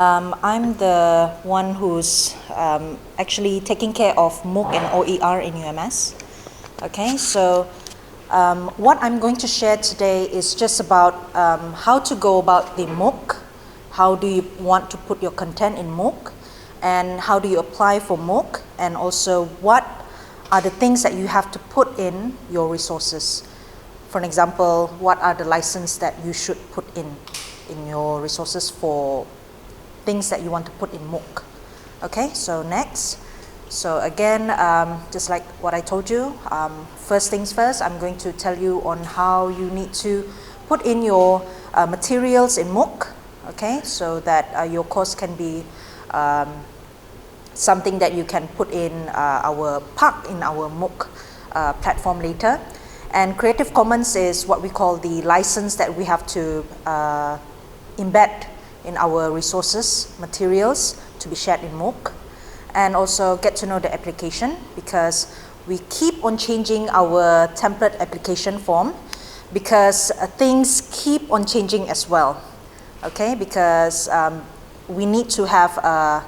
I'm the one who's actually taking care of MOOC and OER in UMS. Okay, so what I'm going to share today is just about how to go about the MOOC, how do you want to put your content in MOOC, and how do you apply for MOOC, and also what are the things that you have to put in your resources. For example, what are the licenses that you should put in your resources for things that you want to put in MOOC. Okay, so next. So again, just like what I told you, first things first, I'm going to tell you on how you need to put in your materials in MOOC, okay, so that your course can be something that you can put in our MOOC platform later. And Creative Commons is what we call the license that we have to embed in our resources, materials to be shared in MOOC, and also get to know the application, because we keep on changing our template application form because things keep on changing as well, okay, because we need to have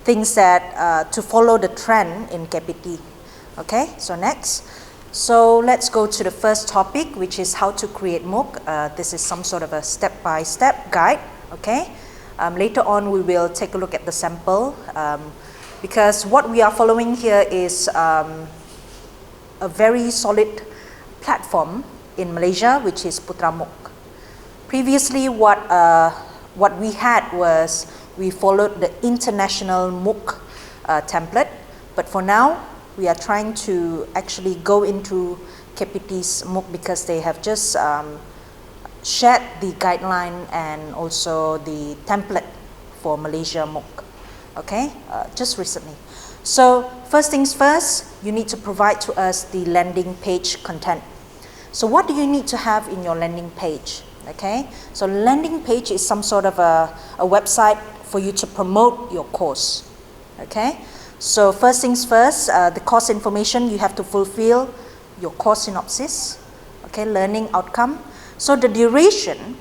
things that to follow the trend in KPT. Okay, so next. So let's go to the first topic, which is how to create MOOC. This is some sort of a step-by-step guide. Okay, later on we will take a look at the sample because what we are following here is a very solid platform in Malaysia, which is Putra MOOC. Previously, what we had was we followed the international MOOC template, but for now we are trying to actually go into KPT's MOOC because they have just shared the guideline and also the template for Malaysia MOOC, okay, just recently. So first things first, you need to provide to us the landing page content. So what do you need to have in your landing page? Okay, so landing page is some sort of a website for you to promote your course. Okay, so first things first, the course information, you have to fulfill your course synopsis, okay, learning outcome. So the duration,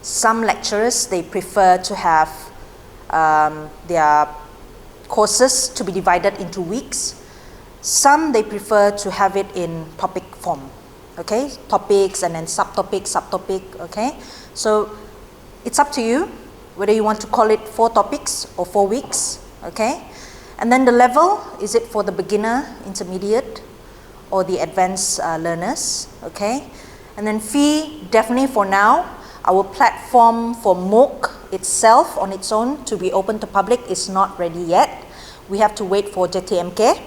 some lecturers, they prefer to have their courses to be divided into weeks. Some, they prefer to have it in topic form, okay, topics and then subtopic, okay. So it's up to you whether you want to call it 4 topics or 4 weeks, okay. And then the level, is it for the beginner, intermediate, or the advanced learners, okay. And then fee, definitely for now, our platform for MOOC itself on its own to be open to public is not ready yet. We have to wait for JTMK,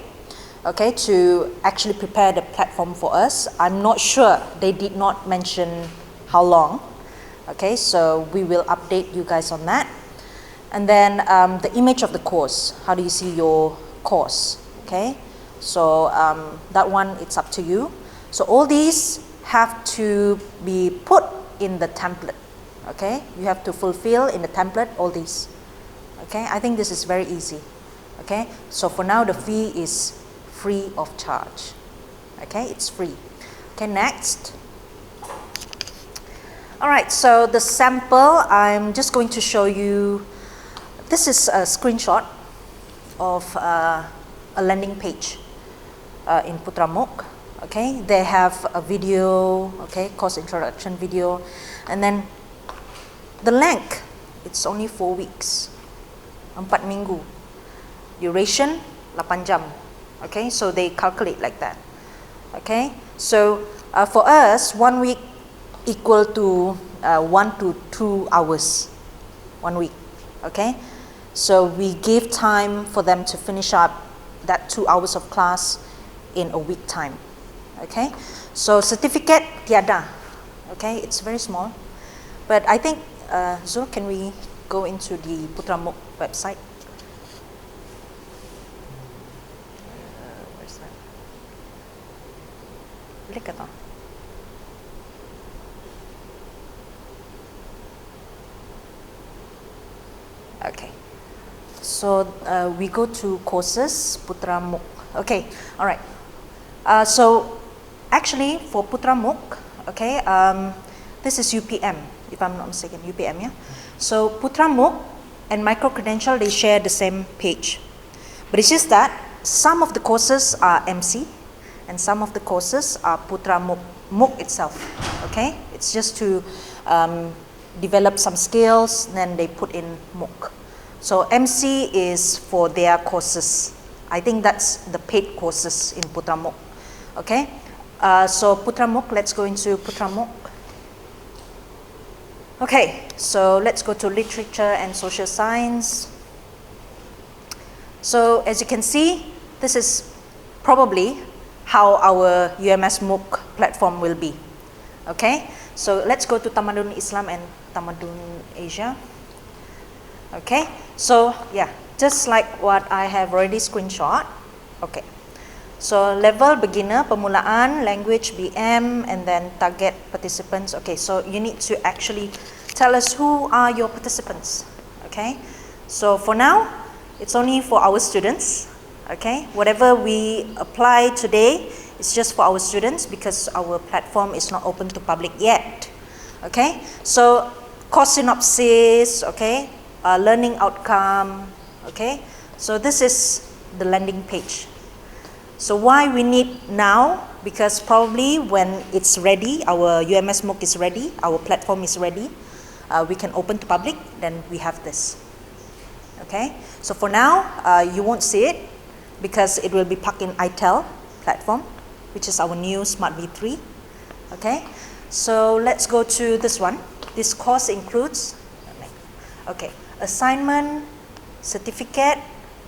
okay, to actually prepare the platform for us. I'm not sure, they did not mention how long, okay, so we will update you guys on that. And then the image of the course, how do you see your course, okay? So that one, it's up to you. So all these have to be put in the template, okay? You have to fulfill in the template all these, okay? I think this is very easy, okay? So for now, the fee is free of charge, okay? It's free. Okay, next. All right, so the sample, I'm just going to show you. This is a screenshot of a landing page in Putra MOOC. Okay, they have a video, okay, course introduction video, and then the length, it's only 4 weeks, 4 minggu, duration 8 jam, okay, so they calculate like that, okay. So for us, 1 week equal to 1 to 2 hours, 1 week, okay. So we give time for them to finish up that 2 hours of class in a week time. Okay, so certificate tiada, okay, it's very small, but I think Zul, can we go into the Putra MOOC website? Where's that? Bilik atau? Okay, so we go to courses Putra MOOC. Okay, all right. So actually for Putra MOOC, okay, this is UPM, if I'm not mistaken, UPM, yeah. So Putra MOOC and micro-credential, they share the same page. But it's just that some of the courses are MC and some of the courses are Putra MOOC itself, okay? It's just to develop some skills, then they put in MOOC. So MC is for their courses. I think that's the paid courses in Putra MOOC, okay? So Putra MOOC, let's go into Putra MOOC. Okay, so let's go to literature and social science. So as you can see, this is probably how our UMS MOOC platform will be. Okay, so let's go to Tamadun Islam and Tamadun Asia. Okay, so yeah, just like what I have already screenshot. Okay, so level beginner, Pemuliharaan, language BM, and then target participants. Okay, so you need to actually tell us who are your participants. Okay, so for now, it's only for our students. Okay, whatever we apply today is just for our students because our platform is not open to public yet. Okay, so course synopsis, okay, learning outcome, okay. So this is the landing page. So why we need now? Because probably when it's ready, our UMS MOOC is ready, our platform is ready, we can open to public, then we have this. Okay, so for now, you won't see it because it will be parked in ITEL platform, which is our new Smart V3. Okay, so let's go to this one. This course includes, okay, assignment, certificate,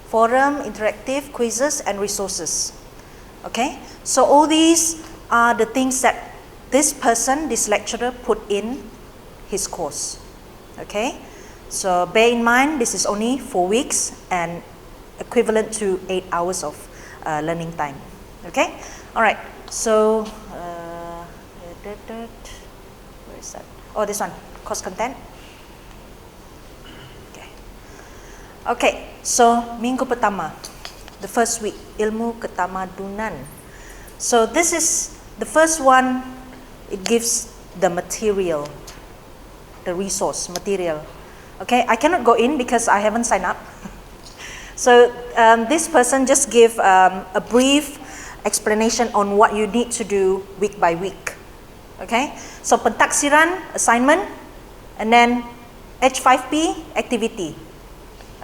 forum, interactive, quizzes, and resources. Okay, so all these are the things that this person, this lecturer put in his course. Okay, so bear in mind this is only 4 weeks and equivalent to 8 hours of learning time. Okay, all right, so where is that? Oh, this one, course content. Okay, okay, so minggu pertama, the first week, ilmu ketamadunan. So this is the first one. It gives the material, the resource material. Okay, I cannot go in because I haven't signed up. So this person just give a brief explanation on what you need to do week by week. Okay, so pentaksiran assignment, and then H5P activity.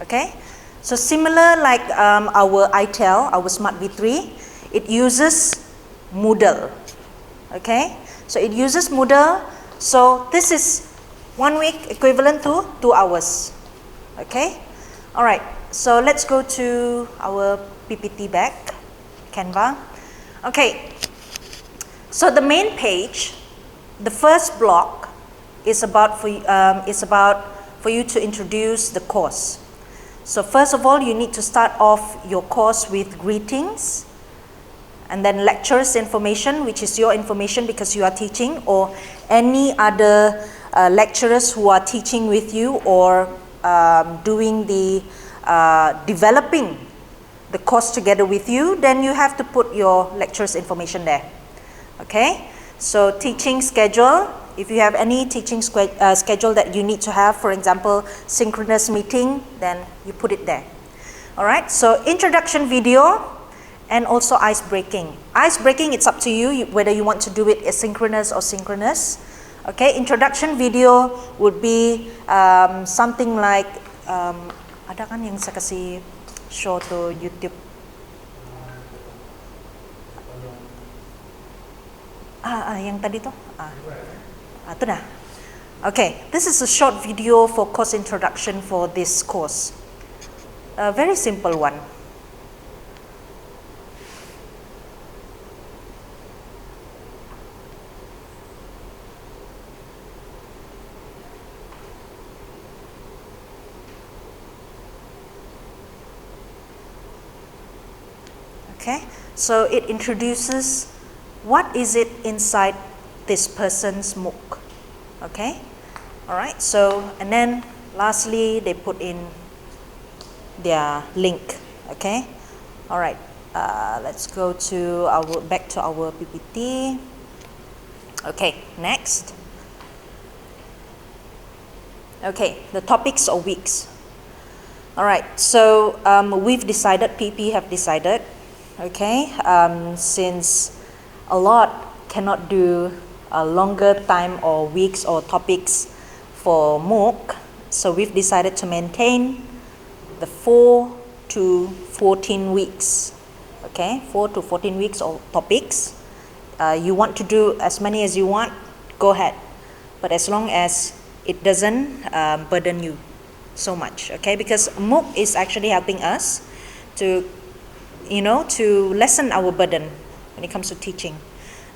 Okay, so similar like our ITEL, our Smart V3, it uses Moodle. Okay, so it uses Moodle. So this is 1 week equivalent to 2 hours. Okay, all right. So let's go to our PPT back, Canva. Okay, so the main page, the first block is about for you to introduce the course. So first of all, you need to start off your course with greetings, and then lecturers information, which is your information because you are teaching, or any other lecturers who are teaching with you or doing the developing the course together with you, then you have to put your lecturers information there. Okay, so teaching schedule, if you have any teaching schedule that you need to have, for example synchronous meeting, then you put it there. Alright, so introduction video and also ice breaking. Ice breaking, it's up to you whether you want to do it asynchronous or synchronous. Okay, introduction video would be something like ada kan yang saya kasih show to YouTube. Yang tadi tuh. Itu dah. Okay, this is a short video for course introduction for this course. A very simple one. Okay, so it introduces what is it inside this person's MOOC. Okay, all right, so and then lastly they put in their link. Okay, all right, let's go to back to our PPT. Okay, next. Okay, the topics or weeks. All right, so we've decided, PP have decided, okay, since a lot cannot do a longer time or weeks or topics for MOOC, so we've decided to maintain the 4 to 14 weeks, okay, 4 to 14 weeks of topics. You want to do as many as you want, go ahead, but as long as it doesn't burden you so much, okay, because MOOC is actually helping us to, you know, to lessen our burden when it comes to teaching.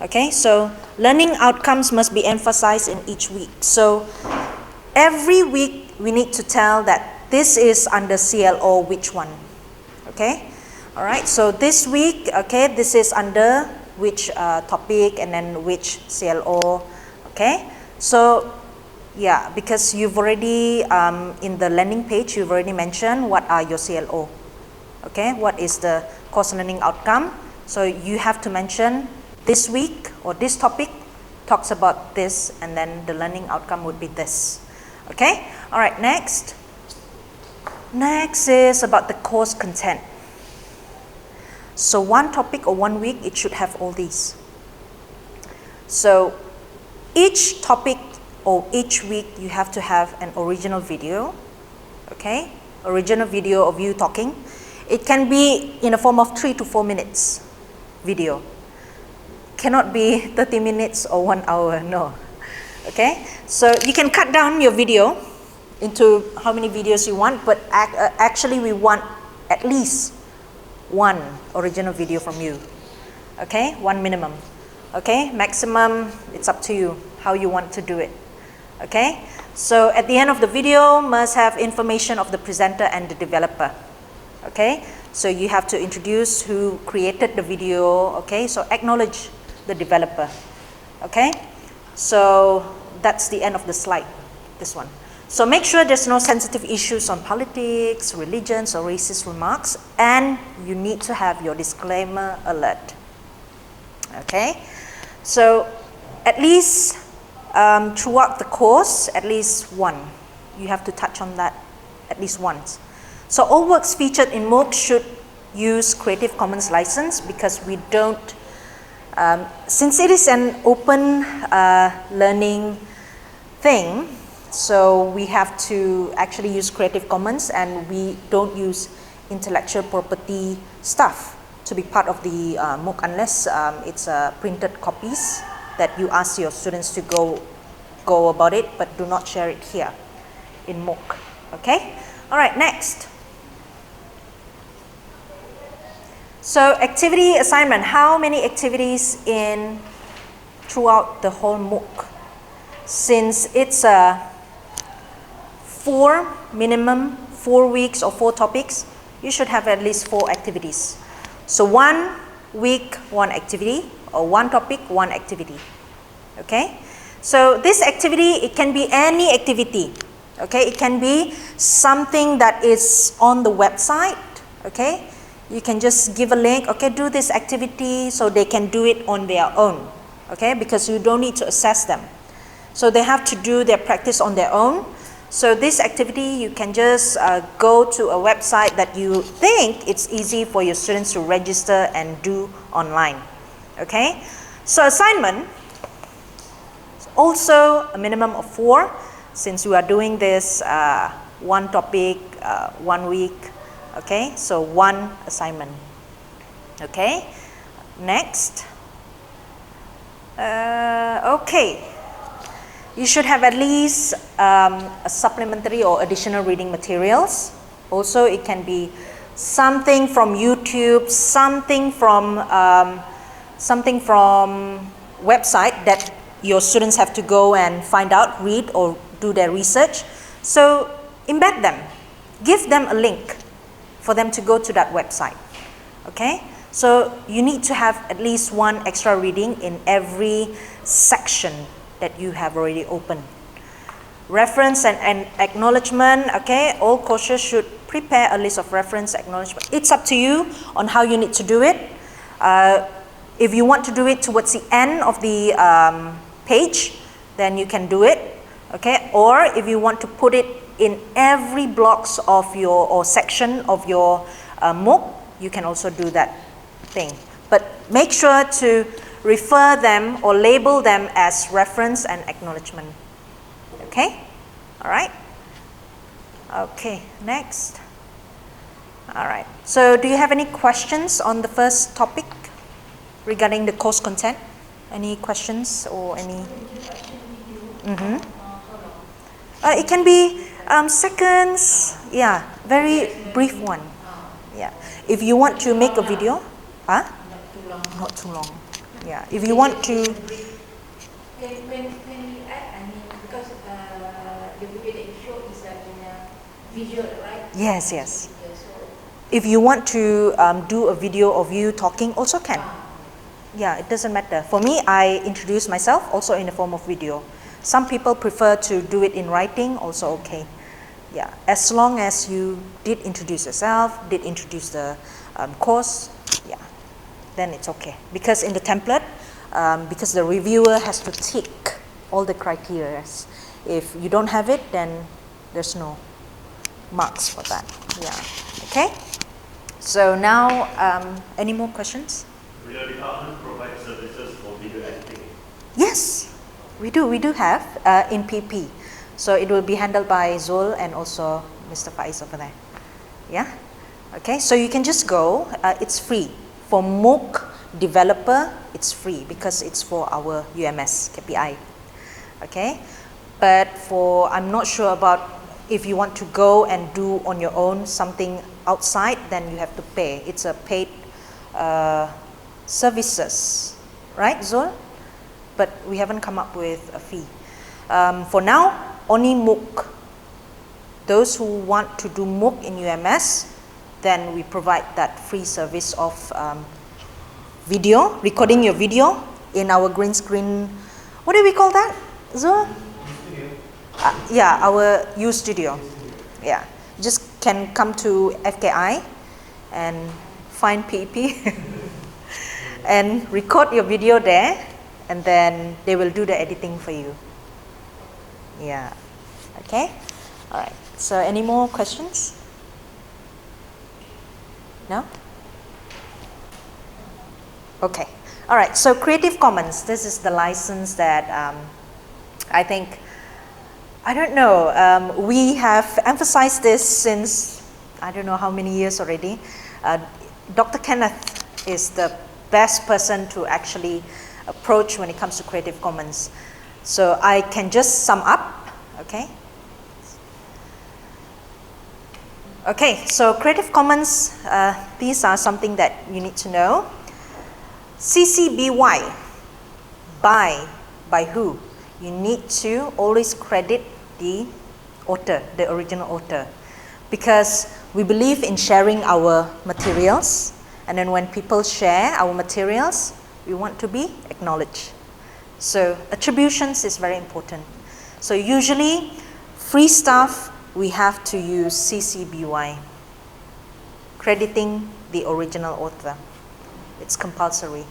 Okay, so learning outcomes must be emphasized in each week. So every week we need to tell that this is under CLO, which one, okay? All right, so this week, okay, this is under which topic and then which CLO, okay? So yeah, because you've already, in the landing page, you've already mentioned what are your CLO, okay? What is the course learning outcome? So you have to mention this week or this topic talks about this, and then the learning outcome would be this, okay? All right, next. Next is about the course content. So one topic or 1 week, it should have all these. So each topic or each week, you have to have an original video, okay? Original video of you talking. It can be in a form of 3 to 4 minutes video. Cannot be 30 minutes or 1 hour, no. Okay, so you can cut down your video into how many videos you want, but actually we want at least 1 original video from you. Okay, 1 minimum. Okay, maximum, it's up to you how you want to do it. Okay, so at the end of the video must have information of the presenter and the developer. Okay, so you have to introduce who created the video. Okay, so acknowledge the developer. Okay, so that's the end of the slide, this one. So make sure there's no sensitive issues on politics, religions, or racist remarks, and you need to have your disclaimer alert. Okay, so at least throughout the course, at least one, you have to touch on that at least once. So all works featured in MOOC should use Creative Commons license, because we don't, since it is an open learning thing, so we have to actually use Creative Commons, and we don't use intellectual property stuff to be part of the MOOC unless it's printed copies that you ask your students to go about it, but do not share it here in MOOC. Okay? All right, next. So activity assignment, how many activities in throughout the whole MOOC? Since it's a minimum 4 weeks or 4 topics, you should have at least 4 activities. So 1 week, 1 activity, or 1 topic, 1 activity. Okay? So this activity, it can be any activity. Okay? It can be something that is on the website. Okay? You can just give a link, okay, do this activity, so they can do it on their own. Okay? Because you don't need to assess them. So they have to do their practice on their own. So this activity, you can just go to a website that you think it's easy for your students to register and do online. Okay? So assignment, also a minimum of 4, since we are doing this 1 topic, 1 week. Okay? So 1 assignment. Okay? Next. Okay. You should have at least a supplementary or additional reading materials. Also, it can be something from YouTube, something from website that your students have to go and find out, read, or do their research. So embed them, give them a link for them to go to that website. Okay? So you need to have at least 1 extra reading in every section that you have already opened. Reference and acknowledgement, okay, all courses should prepare a list of reference acknowledgement. It's up to you on how you need to do it. If you want to do it towards the end of the page, then you can do it, okay, or if you want to put it in every blocks of your, or section of your MOOC, you can also do that thing. But make sure to refer them or label them as reference and acknowledgement. Okay? All right? Okay, next. All right. So do you have any questions on the first topic regarding the course content? Any questions or any? It can be seconds. Yeah, very brief one. Yeah. If you want to make a video, not too long. Yeah. If you want to. Can we add? I mean, because the video that you show is in a visual, right? Yes, yes. If you want to do a video of you talking, also can. Yeah, it doesn't matter. For me, I introduce myself also in the form of video. Some people prefer to do it in writing, also okay. Yeah, as long as you did introduce yourself, did introduce the course, yeah, then it's okay. Because in the template, because the reviewer has to tick all the criteria. If you don't have it, then there's no marks for that. Yeah, okay. So now, any more questions? Will your department provide services for video editing? Yes, we do. We do have in PP. So it will be handled by Zul and also Mr. Faiz over there. Yeah? Okay, so you can just go. It's free. For MOOC developer, it's free because it's for our UMS KPI. Okay? But for, I'm not sure about if you want to go and do on your own something outside, then you have to pay. It's a paid services, right, Zul? But we haven't come up with a fee. For now, only MOOC. Those who want to do MOOC in UMS, then we provide that free service of video, recording your video in our green screen. What do we call that, Zul? Yeah, our U Studio. Yeah, you just can come to FKI and find PEP and record your video there, and then they will do the editing for you. Yeah, okay. All right, so any more questions? No? Okay, all right, so Creative Commons, this is the license that I think, I don't know, we have emphasized this since I don't know how many years already. Dr. Kenneth is the best person to actually approach when it comes to Creative Commons. So I can just sum up, okay? Okay, so Creative Commons, these are something that you need to know. CC BY, by who? You need to always credit the author, the original author, because we believe in sharing our materials, and then when people share our materials, we want to be acknowledged. So attributions is very important. So usually free stuff, we have to use CC BY, crediting the original author. It's compulsory.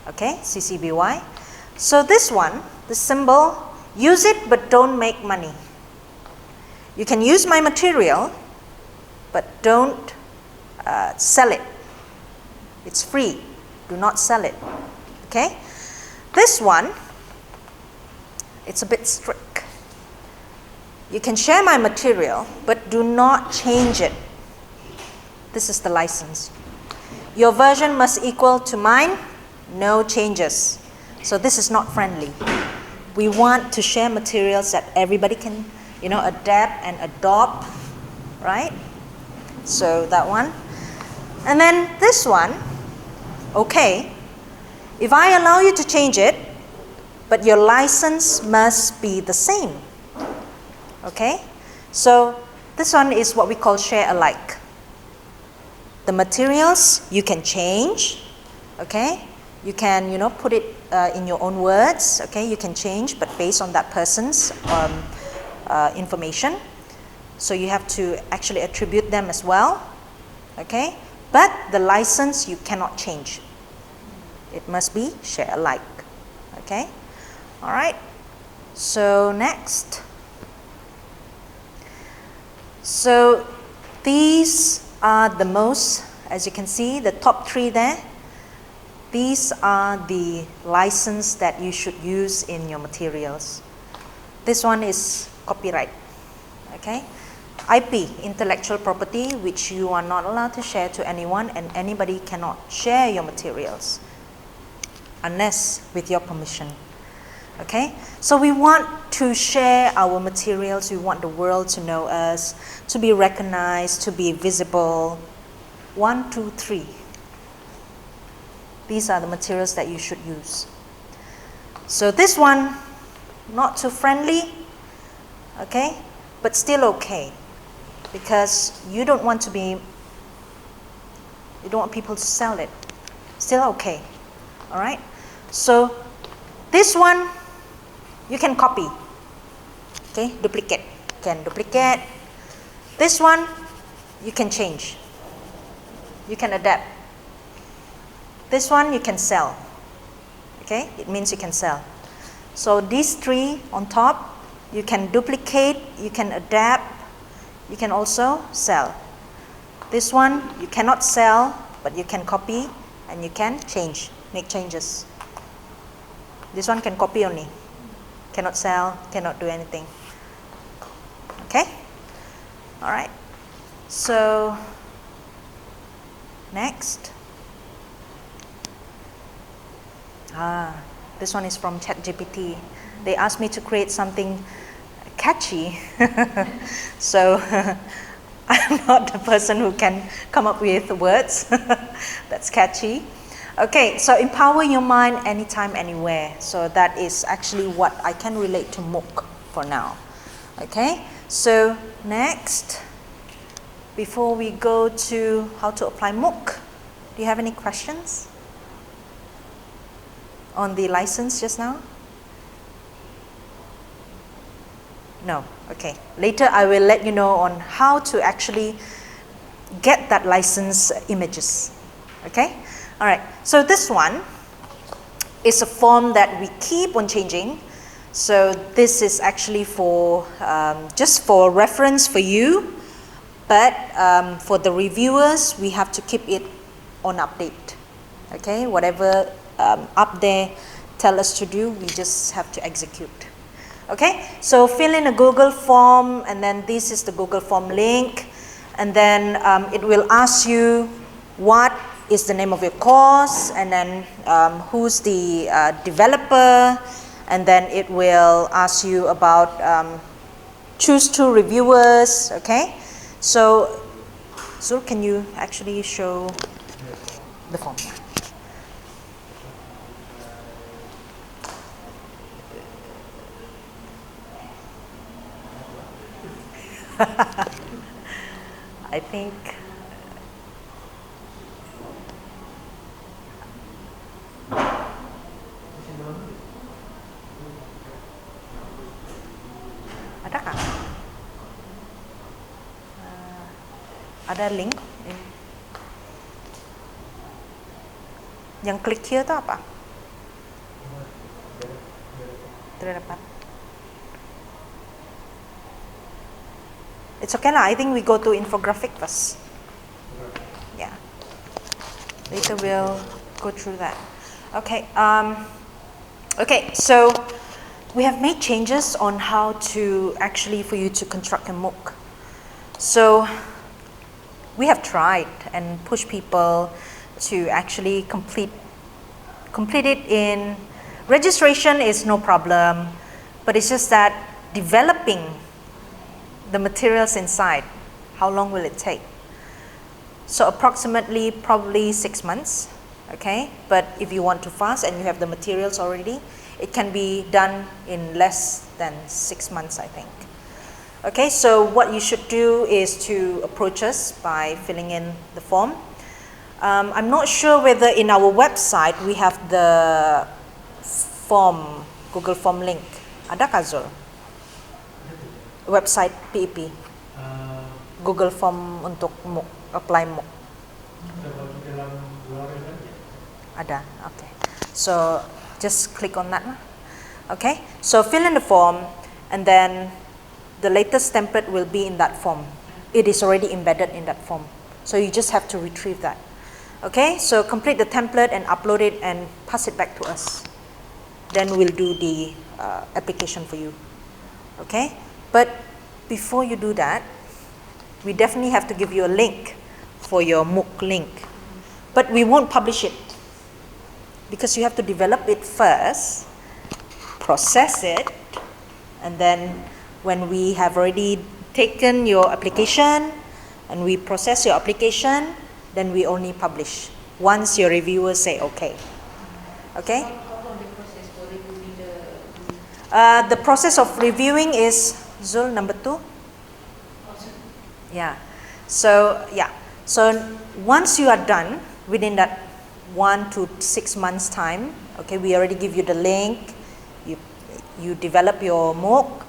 Okay, CC BY. So this one, the symbol, use it but don't make money. You can use my material, but don't sell it. It's free. Do not sell it. Okay? This one, it's a bit strict. You can share my material, but do not change it. This is the license. Your version must equal to mine, no changes. So this is not friendly. We want to share materials that everybody can, you know, adapt and adopt, right? So that one. And then this one, okay, if I allow you to change it, but your license must be the same. Okay? So this one is what we call share alike. The materials you can change, okay? You can, you know, put it in your own words, okay? You can change, but based on that person's information. So you have to actually attribute them as well, okay? But the license you cannot change. It must be share alike, okay? All right. So next. So these are the most, as you can see, the top 3 there. These are the license that you should use in your materials. This one is copyright, okay? IP, intellectual property, which you are not allowed to share to anyone, and anybody cannot share your materials unless with your permission. Okay, so we want to share our materials, we want the world to know us, to be recognized, to be visible. 1, 2, 3. These are the materials that you should use. So this one, not too friendly, okay, but still okay, because you don't want people to sell it. Still okay, all right? So this one, you can copy, okay, duplicate, can duplicate. This one, you can change, you can adapt. This one, you can sell, okay, it means you can sell. So these 3 on top, you can duplicate, you can adapt, you can also sell. This one, you cannot sell, but you can copy and you can change, make changes. This one can copy only, cannot sell, cannot do anything. Okay? All right. So, next. This one is from ChatGPT. They asked me to create something catchy. So, I'm not the person who can come up with words that's catchy. Okay, so empower your mind anytime, anywhere. So that is actually what I can relate to MOOC for now. Okay, so next, before we go to how to apply MOOC, do you have any questions on the license just now? No, okay. Later I will let you know on how to actually get that license images. Okay? All right, so this one is a form that we keep on changing. So this is actually for just for reference for you, but for the reviewers, we have to keep it on update. Okay, whatever up there tell us to do, we just have to execute. Okay, so fill in a Google form, and then this is the Google form link, and then it will ask you what is the name of your course, and then who's the developer, and then it will ask you about choose 2 reviewers. Okay, so Zul, can you actually show the form? I think ada kah? Ada link. Yang klik here itu apa? Tidak dapat. It's okay lah. I think we go to infographic first. Yeah. Later we'll go through that. Okay. Okay. So we have made changes on how to actually for you to construct a MOOC. So we have tried and pushed people to actually complete it in registration is no problem, but it's just that developing the materials inside, how long will it take? So approximately probably 6 months, okay? But if you want to fast and you have the materials already, it can be done in less than 6 months, I think. Okay, so what you should do is to approach us by filling in the form. I'm not sure whether in our website we have the form, Google form link. Ada kah Zul? Website PEP, Google form untuk MOOC, apply MOOC. Ada, okay. So just click on that. Okay, so fill in the form, and then the latest template will be in that form. it is already embedded in that form. So you just have to retrieve that. Okay, so complete the template and upload it and pass it back to us. Then we'll do the application for you. Okay, but before you do that, we definitely have to give you a link for your MOOC link. But we won't publish it because you have to develop it first, process it, and then when we have already taken your application and we process your application, then we only publish once your reviewers say okay. Okay? How long the process for reviewing the The process of reviewing is Zul number 2. Yeah. So once you are done within that 1 to 6 months time, okay, we already give you the link, you develop your MOOC,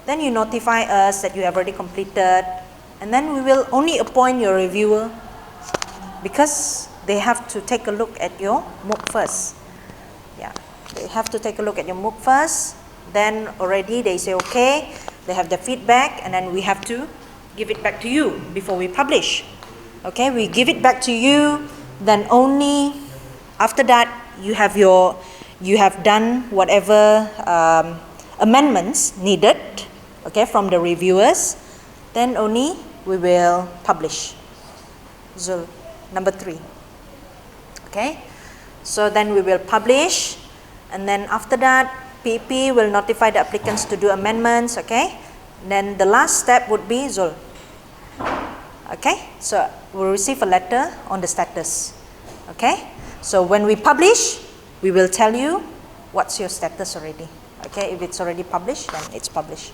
then you notify us that you have already completed, and then we will only appoint your reviewer because they have to take a look at your MOOC first. Yeah, they have to take a look at your MOOC first, then already they say okay, they have the feedback, and then we have to give it back to you before we publish. Okay, we give it back to you, then only after that you have done whatever amendments needed, okay, from the reviewers, then only we will publish. Zul, number 3. Okay, so then we will publish, and then after that PP will notify the applicants to do amendments. Okay, then the last step would be Zul. Okay, so we'll receive a letter on the status. Okay, so when we publish, we will tell you what's your status already. Okay, if it's already published, then it's published.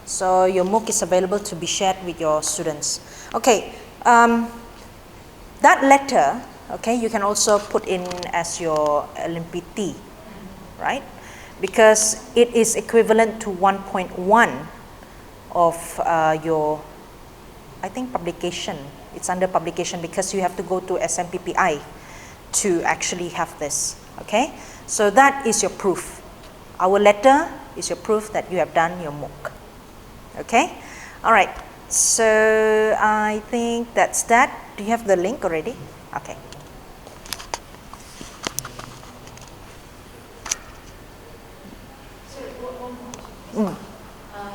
So your MOOC is available to be shared with your students. Okay, that letter, okay, you can also put in as your LMPT, right? Because it is equivalent to 1.1 of your, I think, publication. It's under publication because you have to go to SMPPI to actually have this. Okay, so that is your proof. Our letter is your proof that you have done your MOOC. Okay, all right. So I think that's that. Do you have the link already? Okay.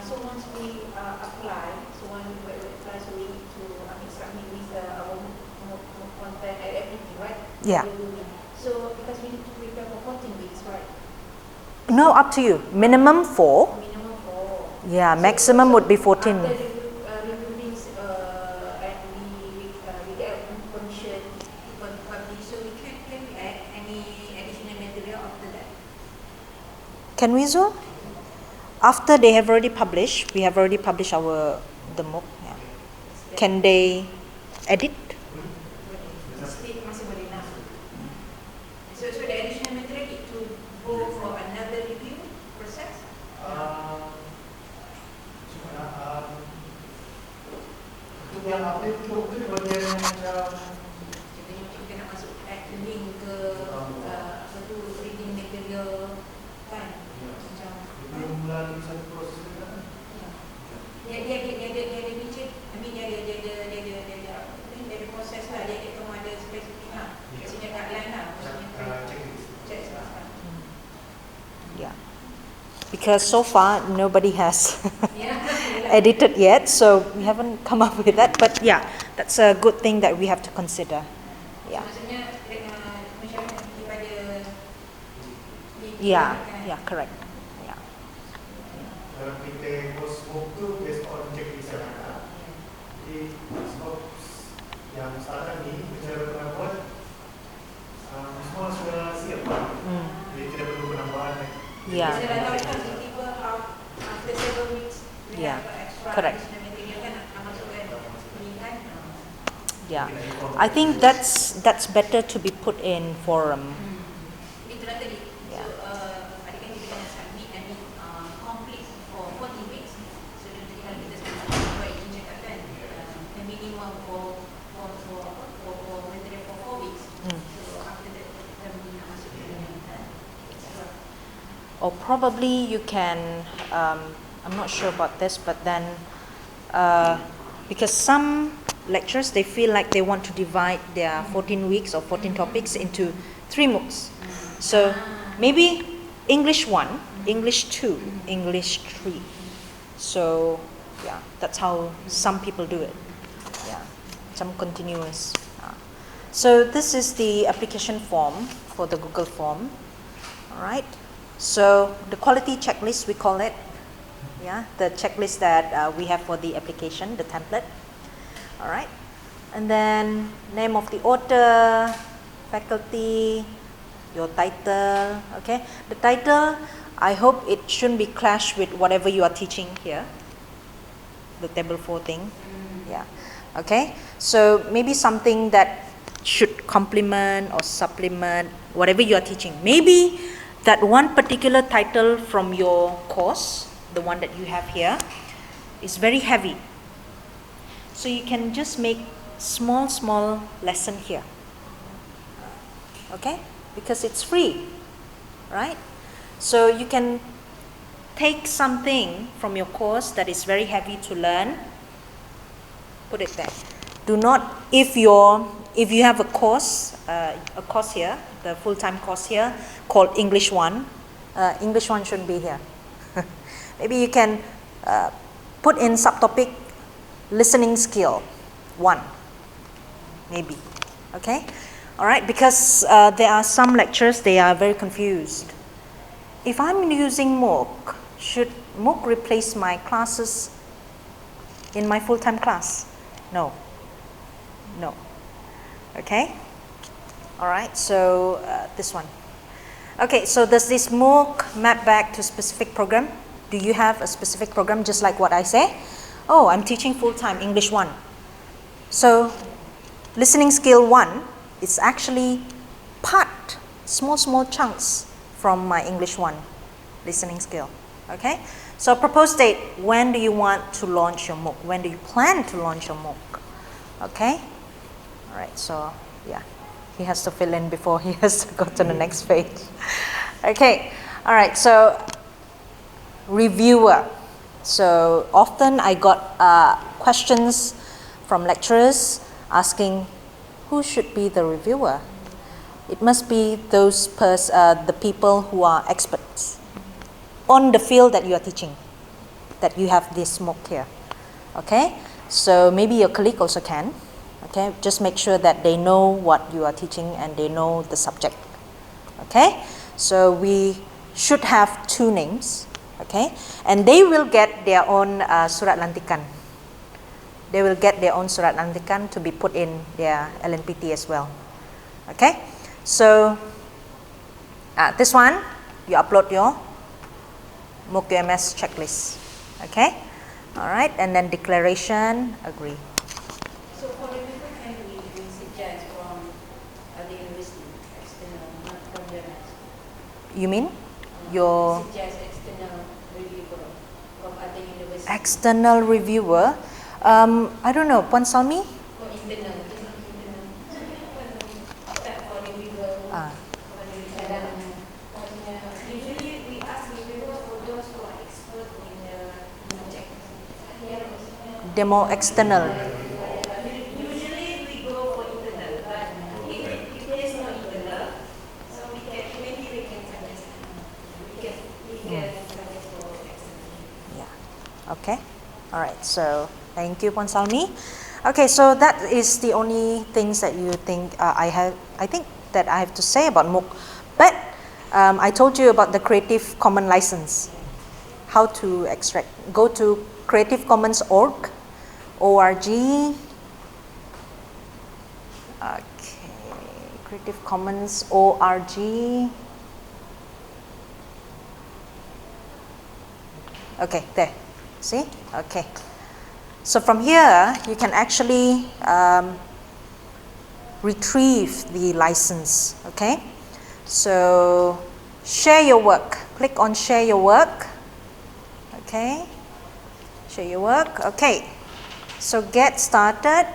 So once we apply, so when we apply, so we need to submit with our content and everything, right? Yeah. So because we need to prepare for 14 weeks, right? No, up to you. Minimum 4. Minimum 4. Yeah, maximum would be 14. After reviewing and we get permission to publish, so we can we add any additional material after that? Can we, Zul? After they have already published, we have already published the MOOC. Yeah. Can they edit? Masih boleh nak. So the additional material need to go for another review process? Untuk yang update tu bagian yang macam Contohnya kita nak masuk add link ke apa tu reading material kan? Macam belum melalui satu proses kan? dia ada budget, I mean dia ada proses lah, dia ada spesifik lah. Maksudnya guideline lah, maksudnya checklist. Yeah. Because so far nobody has Yeah. edited yet, so we haven't come up with that. But yeah, that's a good thing that we have to consider. Yeah. Maksudnya masyarakat daripada Yeah, correct. Yeah. Kalau kita post MOOC tu based on checklist yang ada. Jadi sebab yang startup ni cara penambahan semua sudah siap. Jadi tidak perlu penambahan lagi. Yeah. Saya dah tahu kan tiba-tiba after 7 weeks we Yeah, have extra correct. additional material kan nak masukkan ni kan. Yeah. I think that's better to be put in forum. Itulah tadi. Yeah. So adakah kita kena submit and complete for 40 weeks. So dia tadi kalau kita submit buat izin cakap kan the minimum for material for 4 weeks. So after that kita nak masukkan extra. Or probably you can, I'm not sure about this, but then because some lecturers, they feel like they want to divide their 14 weeks or 14 topics into 3 MOOCs. So maybe English 1, English 2, English 3. So yeah, that's how some people do it. Yeah, some continuous. So this is the application form for the Google form. All right. So the quality checklist, we call it. Yeah, the checklist that we have for the application, the template. All right. And then name of the author, faculty, your title. Okay. The title, I hope it shouldn't be clash with whatever you are teaching here. The table 4 thing. Yeah. Okay. So maybe something that should complement or supplement whatever you are teaching. Maybe that one particular title from your course, the one that you have here, is very heavy. So you can just make small lesson here. Okay? Because it's free, right? So you can take something from your course that is very heavy to learn, put it there. Do not, if you have a course here, the full-time course here called English 1, English 1 shouldn't be here. Maybe you can put in subtopic listening skill 1, maybe. Okay? All right, because there are some lecturers, they are very confused. If I'm using MOOC, should MOOC replace my classes in my full-time class? No. No. Okay? All right, so this one. Okay, so does this MOOC map back to specific program? Do you have a specific program just like what I say? Oh, I'm teaching full-time English 1. So listening skill 1 is actually part, small chunks from my English 1 listening skill. Okay? So proposed date, when do you want to launch your MOOC? When do you plan to launch your MOOC? Okay? All right, so yeah, he has to fill in before he has to go to the next page. Okay, all right, so reviewer. So often I got questions from lecturers asking who should be the reviewer. It must be those the people who are experts on the field that you are teaching, that you have this MOOC here. Okay, so maybe your colleague also can. Okay, just make sure that they know what you are teaching and they know the subject. Okay, so we should have 2 names. Okay, and they will get their own surat lantikan. They will get their own surat lantikan to be put in their LNPT as well. Okay, so this one, you upload your MOOC UMS checklist. Okay, all right, and then declaration, agree. So for the people, can we suggest from the university, external, not from the UMS? You mean your Suggest external reviewer from other universities. external reviewer? I don't know, Puan Salmi? For internal, just not internal. That for reviewer. Usually we ask reviewers for those who are expert in the subject. Demo external. Usually we go for internal, but if there is no internal, so maybe we can suggest. We can suggest for external. Yeah. Okay. All right. So thank you, Puan Salmi. Okay. So that is the only things that you think I think that I have to say about MOOC. But I told you about the Creative Commons license. How to extract? Go to creativecommons.org. ORG. Okay, Creative Commons ORG. Okay, there. See? Okay. So from here, you can actually retrieve the license. Okay. So share your work. Click on share your work. Okay. Share your work. Okay. So get started.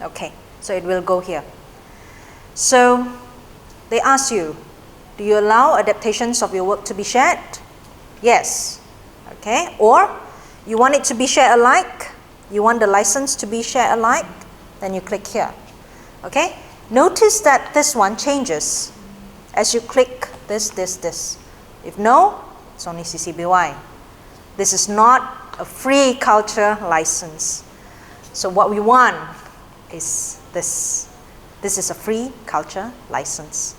Okay, so it will go here. So they ask you, do you allow adaptations of your work to be shared? Yes. Okay, or you want it to be share alike, you want the license to be share alike, then you click here. Okay, notice that this one changes as you click this. If no, it's only CCBY. This is not a free culture license. So what we want is this. This is a free culture license.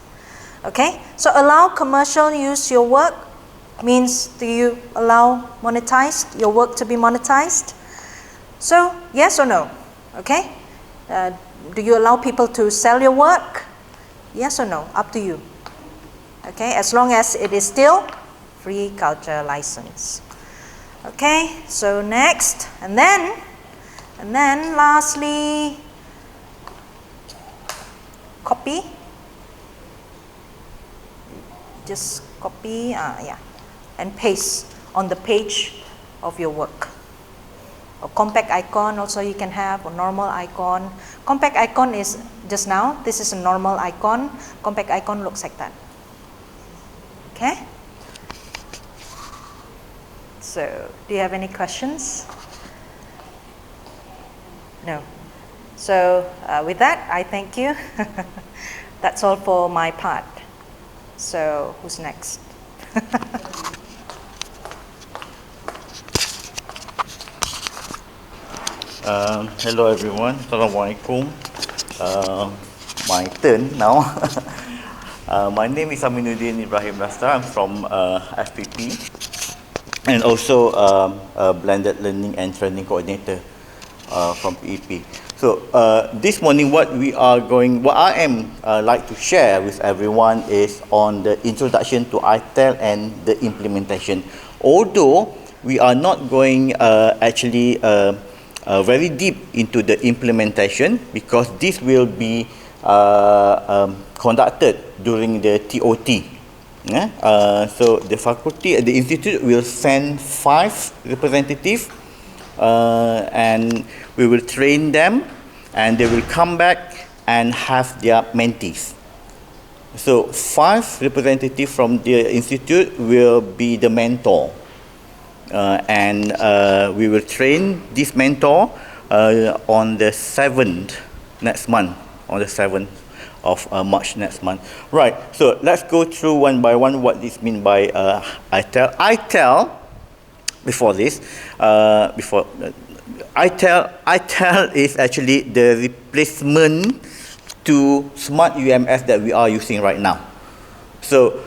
Okay, so allow commercial use your work means, do you allow monetized, your work to be monetized? So yes or no? Okay, do you allow people to sell your work? Yes or no? Up to you. Okay, as long as it is still free culture license. Okay, so next, and then lastly, copy. Just copy, and paste on the page of your work. A compact icon also you can have, a normal icon. Compact icon is just now, this is a normal icon. Compact icon looks like that. Okay? So, do you have any questions? No. So, with that, I thank you. That's all for my part. So, who's next? Hello everyone, Assalamualaikum. My turn now. My name is Aminuddin Ibrahim Rasta. I'm from FPP and also a blended learning and training coordinator from PEP. So this morning what I am like to share with everyone is on the introduction to ITEL and the implementation. Although we are not going very deep into the implementation because this will be conducted during the TOT. So the faculty, the institute will send 5 representatives and we will train them and they will come back and have their mentees. So 5 representatives from the institute will be the mentor. And we will train this mentor on the 7th next month, on the 7th of March next month. Right, so let's go through one by one what this means by ITEL. ITEL, before this, ITEL is actually the replacement to Smart UMS that we are using right now. So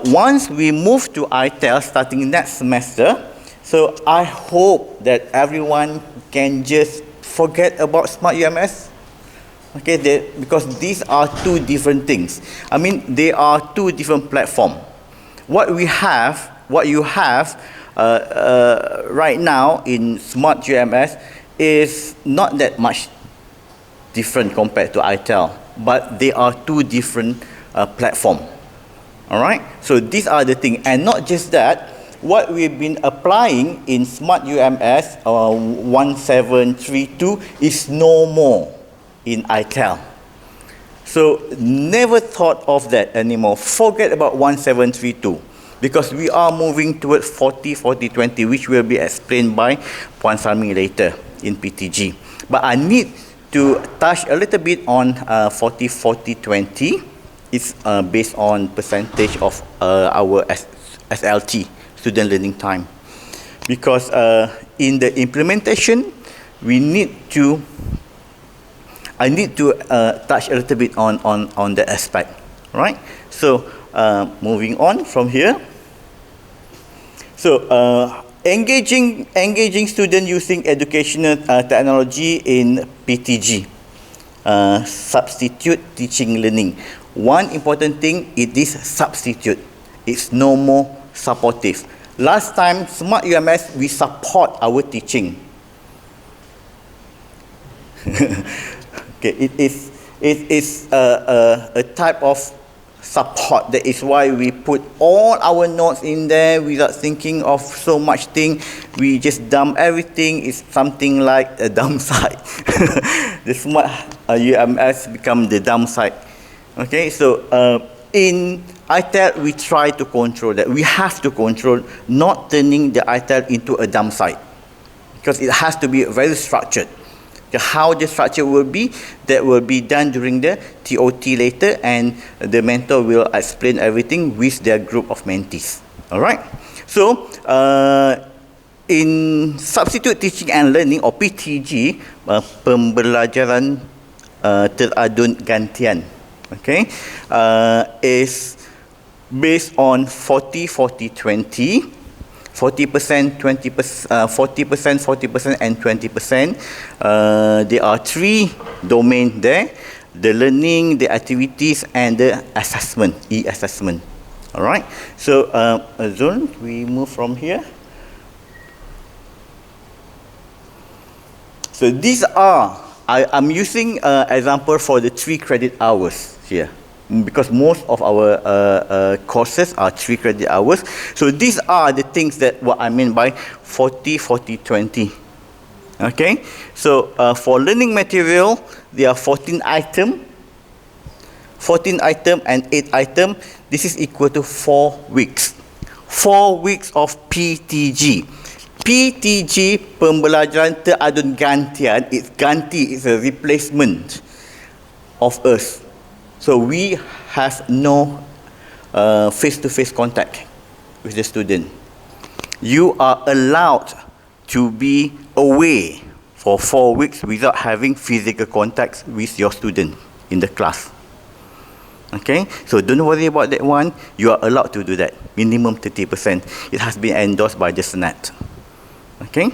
once we move to ITEL starting next semester, so I hope that everyone can just forget about Smart UMS. Okay, because these are 2 different things. I mean, they are 2 different platforms. What you have right now in Smart UMS is not that much different compared to ITEL, but they are 2 different platforms. All right, so these are the things, and not just that. What we've been applying in Smart UMS 1732 is no more in ITEL. So never thought of that anymore. Forget about 1732 because we are moving towards 40-40-20, which will be explained by Puan Salmi later in PTG. But I need to touch a little bit on 40-40-20. It's based on percentage of our SLT, student learning time, because in the implementation I need to touch a little bit on that aspect, right? So moving on from here, so engaging students using educational technology in PTG, substitute teaching learning. One important thing, it is substitute. It's no more supportive. Last time, Smart UMS, we support our teaching. Okay, it is a type of support. That is why we put all our notes in there without thinking of so much thing. We just dump everything. It's something like a dump site. The Smart UMS become the dump site. Okay, so in ITEL, we try to control that. We have to control not turning the ITEL into a dump site, because it has to be very structured. How the structure will be, that will be done during the TOT later, and the mentor will explain everything with their group of mentees. All right. So in substitute teaching and learning, or PTG, pembelajaran teradun gantian, okay, is based on 40-40-20, 40%, 20%, 40%, 40%, and 20%. There are 3 domains there: the learning, the activities, and the assessment, e-assessment. All right. So, Zul, we move from here. So these are, I'm using example for the 3 credit hours here, because most of our courses are 3 credit hours. So these are the things that what I mean by 40-40-20. Okay. So for learning material, there are 14 items, and 8 items. This is equal to 4 weeks. 4 weeks of PTG. PTG, pembelajaran teradun gantian, it's ganti, it's a replacement of us. So we have no face-to-face contact with the student. You are allowed to be away for 4 weeks without having physical contact with your student in the class. Okay, so don't worry about that one. You are allowed to do that. Minimum 30%. It has been endorsed by the Senate. Okay,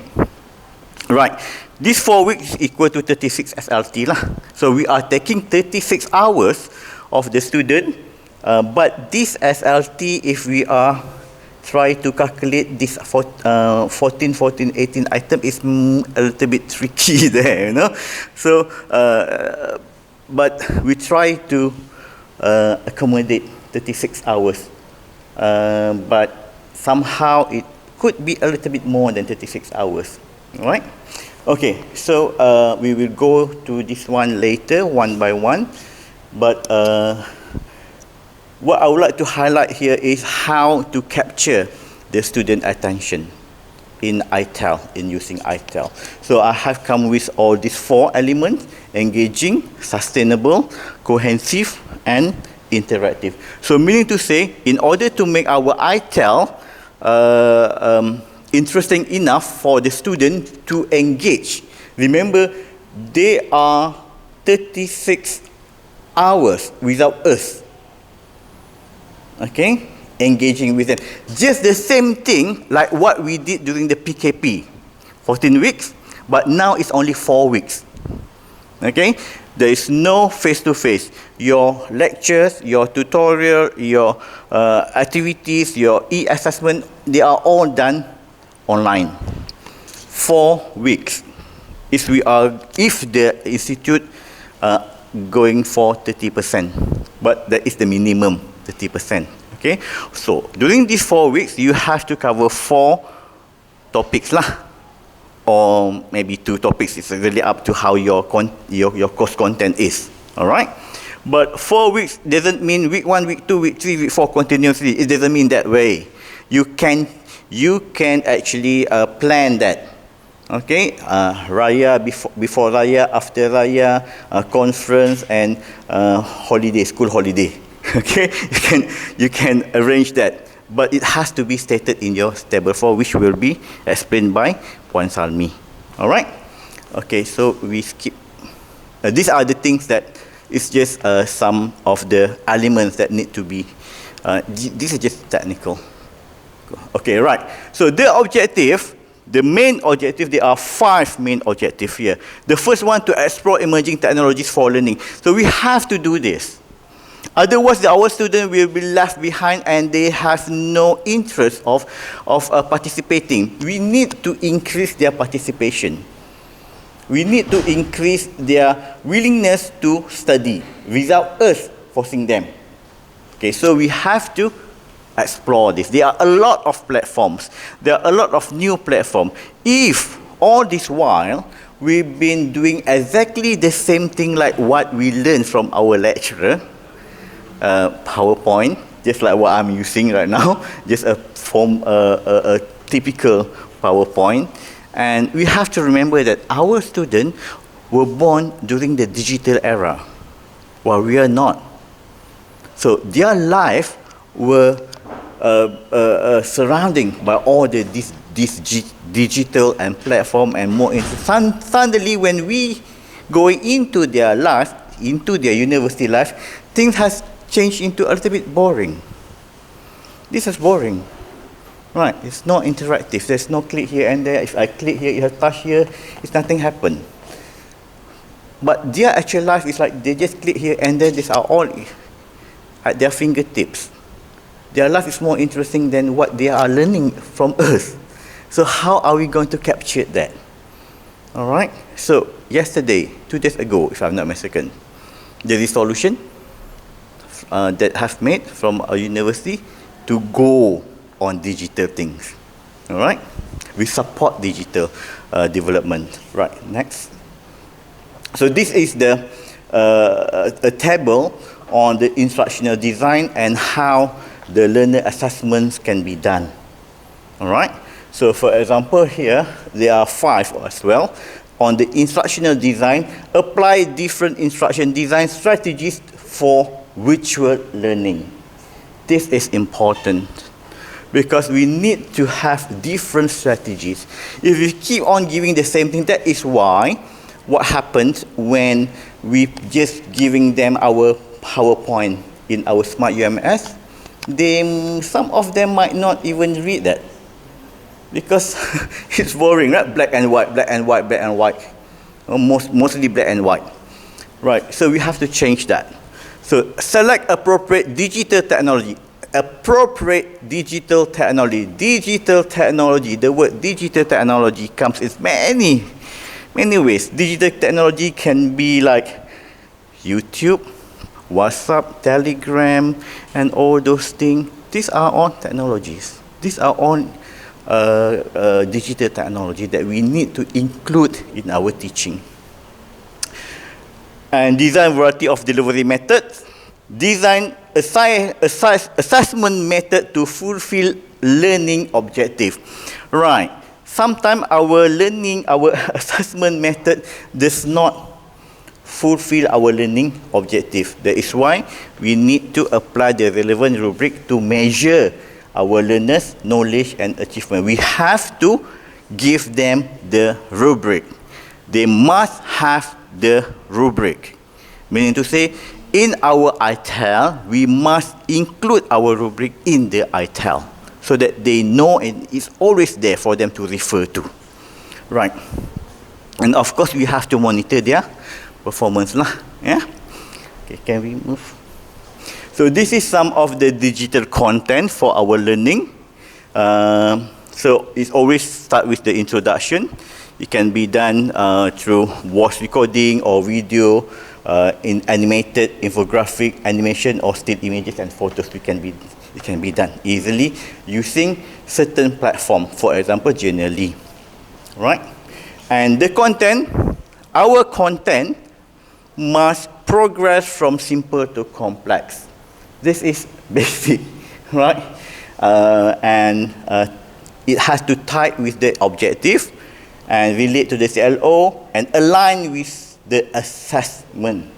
right. This 4 weeks is equal to 36 SLT lah. So we are taking 36 hours of the student, but this SLT, if we are try to calculate this 14, 18 item, is a little bit tricky there, you know. So, but we try to accommodate 36 hours, but somehow it could be a little bit more than 36 hours. All right. Okay, so we will go to this one later, one by one. But what I would like to highlight here is how to capture the student attention in ITEL, in using ITEL. So I have come with all these 4 elements: engaging, sustainable, cohesive, and interactive. So meaning to say, in order to make our ITEL interesting enough for the student to engage. Remember, they are 36 hours without us. Okay? Engaging with them. Just the same thing like what we did during the PKP. 14 weeks, but now it's only 4 weeks. Okay? There is no face-to-face. Your lectures, your tutorial, your activities, your e-assessment, they are all done online. 4 weeks. If the institute going for 30%, but that is the minimum, 30%. Okay. So during these 4 weeks, you have to cover 4 topics lah, or maybe 2 topics. It's really up to how your course content is. All right. But 4 weeks doesn't mean week 1, week 2, week 3, week 4 continuously. It doesn't mean that way. You can actually plan that. Okay, Raya, before Raya, after Raya, conference, and holiday, school holiday. Okay, you can arrange that, but it has to be stated in your table 4, which will be explained by Puan Salmi. All right. Okay, so we skip. These are the things that is just some of the elements that need to be. This is just technical. Okay, right. So the objective. The main objective, there are 5 main objectives here. The first one, to explore emerging technologies for learning. So we have to do this. Otherwise, our students will be left behind and they have no interest of participating. We need to increase their participation. We need to increase their willingness to study without us forcing them. Okay, so we have to explore this. There are a lot of platforms. There are a lot of new platforms. If all this while we've been doing exactly the same thing like what we learned from our lecturer, PowerPoint, just like what I'm using right now, just a typical PowerPoint. And we have to remember that our students were born during the digital era, while we are not. So their life were surrounding by all this digital and platform and more. Suddenly, when we going into their life, into their university life, things has changed into a little bit boring. This is boring, right? It's not interactive. There's no click here and there. If I click here, you have touch here, it's nothing happen. But their actual life is like they just click here and then these are all at their fingertips. Their life is more interesting than what they are learning from us. So how are we going to capture that? All right. So yesterday, 2 days ago, if I'm not mistaken, the resolution that have made from a university to go on digital things. All right. We support digital development. Right. Next. So this is the a table on the instructional design and how the learner assessments can be done. All right. So for example here, there are 5 as well. On the instructional design, apply different instruction design strategies for virtual learning. This is important because we need to have different strategies. If we keep on giving the same thing, that is why what happens when we just giving them our PowerPoint in our Smart UMS, some of them might not even read that. Because it's boring, right? Black and white, black and white, black and white. Mostly black and white. Right, so we have to change that. So select appropriate digital technology. Appropriate digital technology. Digital technology, the word digital technology comes in many ways. Digital technology can be like YouTube, WhatsApp, Telegram, and all those things. These are all technologies. These are all digital technology that we need to include in our teaching. And design variety of delivery methods. Design assessment method to fulfill learning objective. Right. Sometimes our assessment method does not fulfill our learning objective. That is why we need to apply the relevant rubric to measure our learners' knowledge and achievement. We have to give them the rubric. They must have the rubric. Meaning to say, in our ITEL, we must include our rubric in the ITEL so that they know and it's always there for them to refer to. Right. And of course, we have to monitor their performance lah. Yeah. Okay, can we move? So this is some of the digital content for our learning. So it's always start with the introduction. It can be done through voice recording or video, in animated, infographic, animation, or still images and photos. It can be done easily using certain platform. For example, Genially. Right? And the content, our content must progress from simple to complex. This is basic, right? And it has to tie with the objective and relate to the CLO and align with the assessment.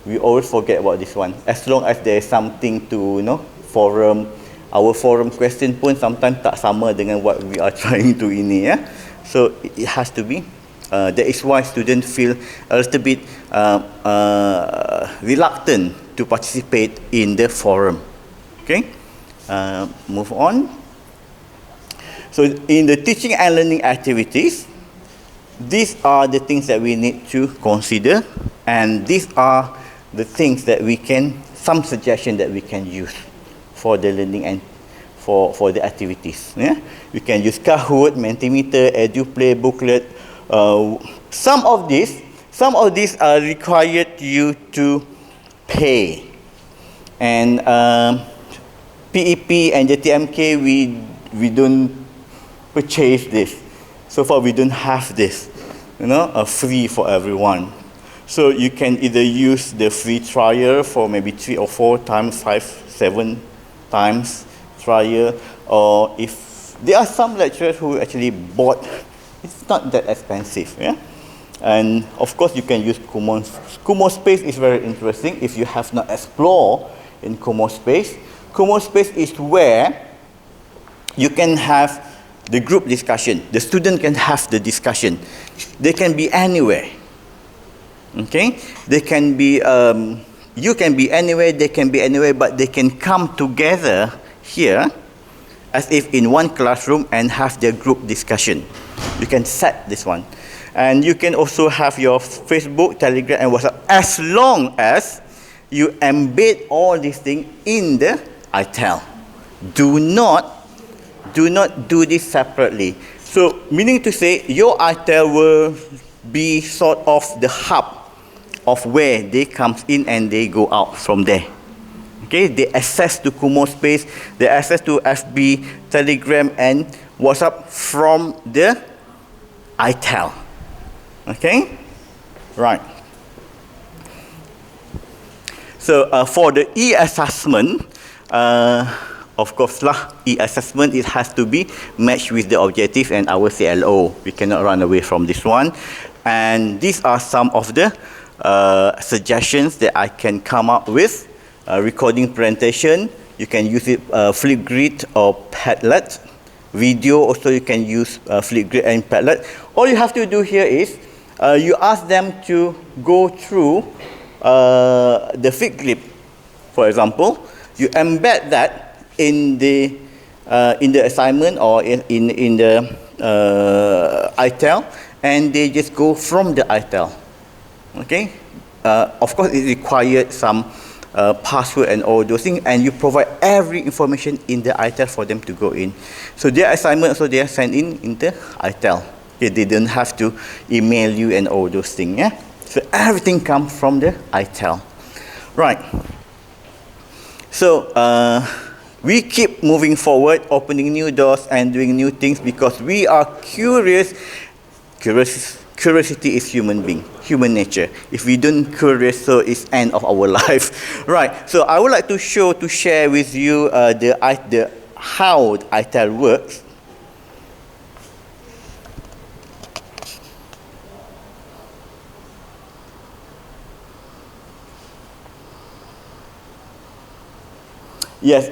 We always forget about this one. As long as there is something to, forum, our forum question pun sometimes tak sama dengan what we are trying to ini, ya. So it has to be. That is why students feel a little bit reluctant to participate in the forum. Okay, move on. So in the teaching and learning activities, these are the things that we need to consider, and these are the things that some suggestions that we can use for the learning and for the activities. Yeah, we can use Kahoot, Mentimeter, EduPlay, booklet. Some of these are required you to pay, and PEP and JTMK we don't purchase this. So far we don't have this, free for everyone. So you can either use the free trial for maybe 3 or 4 times 5 7 times trial, or if there are some lecturers who actually bought, it's not that expensive, yeah. And of course you can use Kumo. Kumo Space is very interesting if you have not explored in Kumo Space. Kumo Space is where you can have the group discussion. The student can have the discussion. They can be anywhere. Okay? They can be, you can be anywhere, they can be anywhere, but they can come together here as if in one classroom and have their group discussion. You can set this one. And you can also have your Facebook, Telegram, and WhatsApp, as long as you embed all these things in the ITEL. Do not do this separately. So, meaning to say, your ITEL will be sort of the hub of where they come in and they go out from there. Okay, they access to Kumo Space, they access to FB, Telegram, and WhatsApp from the ITEL. Okay, right. So for the e-assessment, of course lah, e-assessment, it has to be matched with the objective and our CLO. We cannot run away from this one. And these are some of the suggestions that I can come up with. Recording presentation, you can use it Flipgrid or Padlet. Video also you can use Flipgrid and Padlet. All you have to do here is you ask them to go through the Flipgrid, for example. You embed that in the assignment or in the ITEL, and they just go from the ITEL. Okay. Of course, it required some password and all those things, and you provide every information in the ITEL for them to go in. So their assignment also they are sent in the ITEL. Okay, they don't have to email you and all those things. Yeah. So everything comes from the ITEL. Right. So we keep moving forward, opening new doors and doing new things because we are curious. Curiosity is human human nature. If we don't curious, so it's end of our life. Right. So I would like to share with you how the ITEL works. Yes,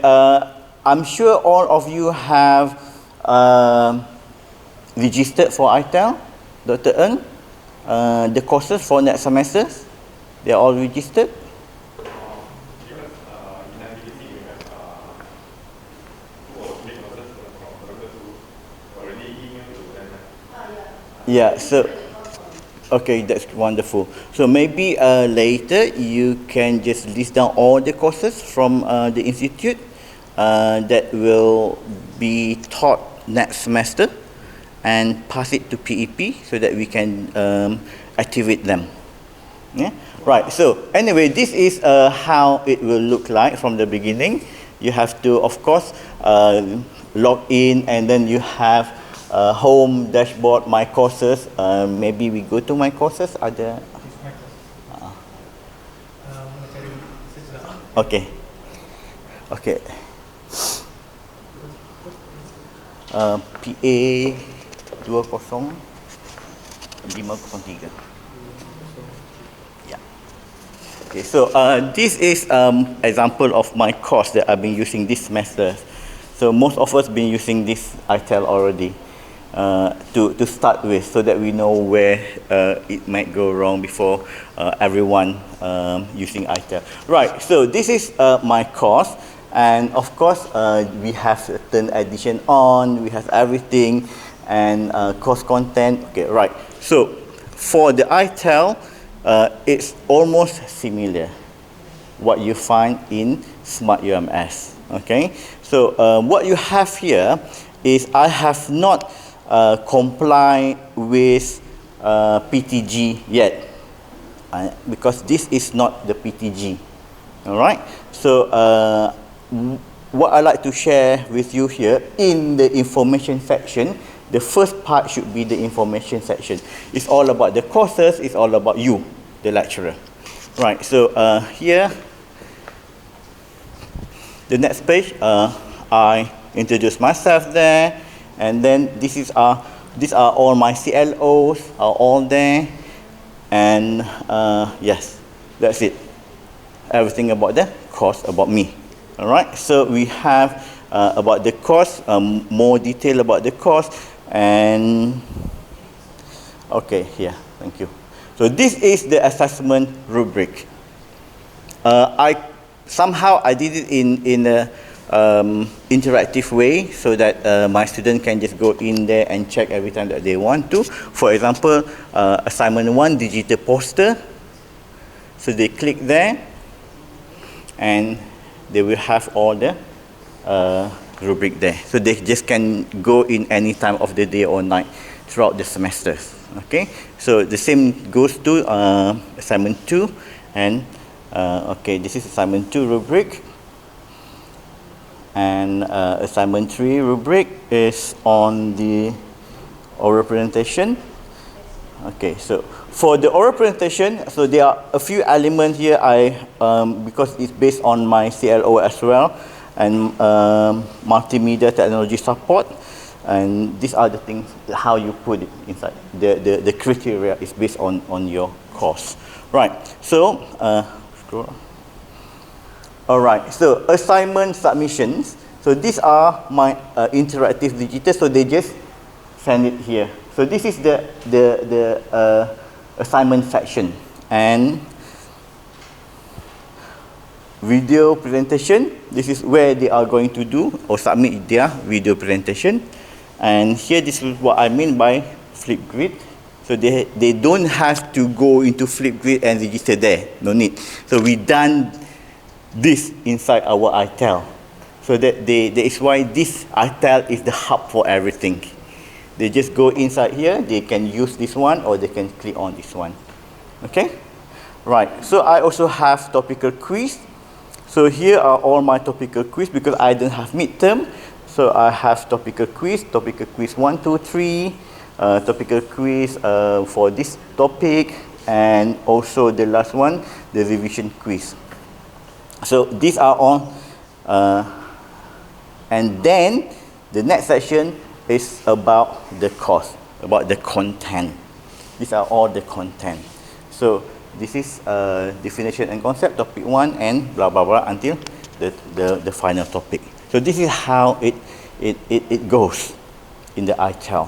I'm sure all of you have registered for ITEL, Dr. Ng. The courses for next semester, they are all registered. Yeah, so okay, that's wonderful. So maybe later you can just list down all the courses from the Institute that will be taught next semester and pass it to PEP so that we can activate them. Yeah? Right, so anyway, this is how it will look like from the beginning. You have to, of course, log in, and then you have home dashboard, my courses. Maybe we go to my courses. Ada? Okay. Okay. PA 20503. Yeah. Okay, so this is example of my course that I've been using this semester. So most of us been using this ITEL already to start with, so that we know where it might go wrong before everyone using ITEL. Right, so this is my course, and of course we have certain addition on, we have everything, and course content. Okay, right. So for the ITEL, it's almost similar what you find in Smart UMS. Okay, so what you have here is I have not comply with PTG yet, because this is not the PTG. All right. So what I like to share with you here in the information section, the first part should be the information section. It's all about the courses. It's all about you, the lecturer. Right. So here The next page, I introduce myself there, and then these are all my CLOs are all there, and yes, that's it. Everything about the course about me. All right. So we have about the course, more detail about the course, and okay, here. Thank you. So this is the assessment rubric. I did it in a interactive way so that my student can just go in there and check every time that they want to. For example, assignment 1, digital poster. So they click there, and they will have all the rubric there. So they just can go in any time of the day or night throughout the semesters. Okay, so the same goes to assignment 2, and okay, this is assignment 2 rubric, and assignment 3 rubric is on the oral presentation. Okay, so for the oral presentation, so there are a few elements here. Because it's based on my CLO as well, and multimedia technology support. And these are the things, how you put it inside. The criteria is based on your course. Right, so, scroll. All right, so assignment submissions. So these are my interactive digital, so they just send it here. So this is the assignment section. And video presentation, this is where they are going to do or submit their video presentation. And here, this is what I mean by flip grid. So they don't have to go into flip grid and register there. No need. So we done this inside our ITEL. So that is why this ITEL is the hub for everything. They just go inside here. They can use this one, or they can click on this one. Okay. Right. So I also have topical quiz. So here are all my topical quiz because I don't have midterm. So I have topical quiz 1, 2, 3, topical quiz for this topic, and also the last one, the revision quiz. So these are all, and then the next section is about the course, about the content. These are all the content. So this is definition and concept, topic 1, and blah blah blah until the final topic. So this is how it goes in the ITEL,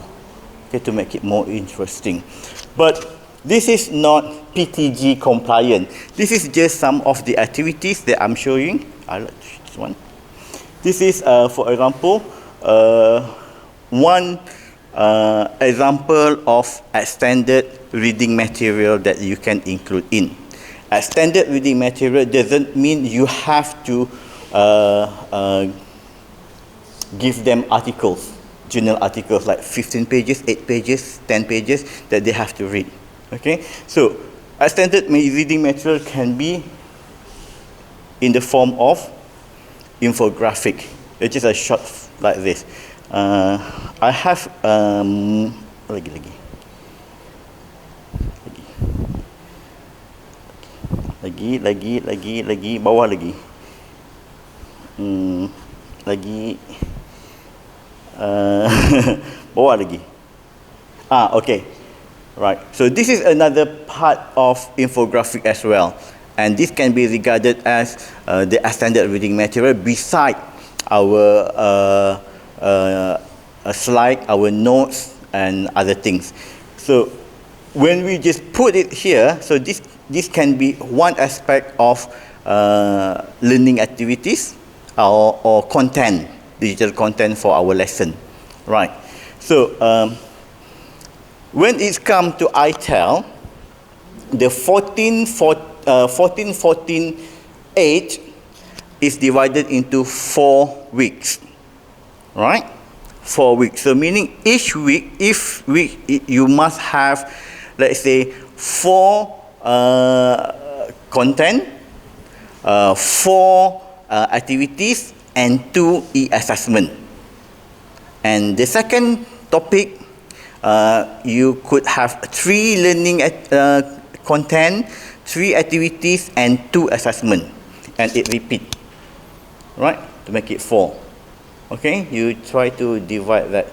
okay, to make it more interesting. But this is not PTG compliant. This is just some of the activities that I'm showing. I like this one. This is, for example, one example of extended reading material that you can include in. Extended reading material doesn't mean you have to give them articles, journal articles like 15 pages, 8 pages, 10 pages that they have to read. Okay, so extended reading material can be in the form of infographic. It's just a short like this. I have lagi bawah lagi. Bawah lagi. Okay. Right. So this is another part of infographic as well. And this can be regarded as the extended reading material beside our slide, our notes, and other things. So when we just put it here, so this can be one aspect of learning activities or content, digital content for our lesson, right? So when it's come to ITEL, the 14-14-8 is divided into 4 weeks, right? 4 weeks. So meaning each week, you must have, let's say, 4 content, 4 activities, and 2 e-assessment. And the second topic, you could have 3 learning content, 3 activities, and 2 assessment, and it repeat. right? To make it 4. Okay, you try to divide that.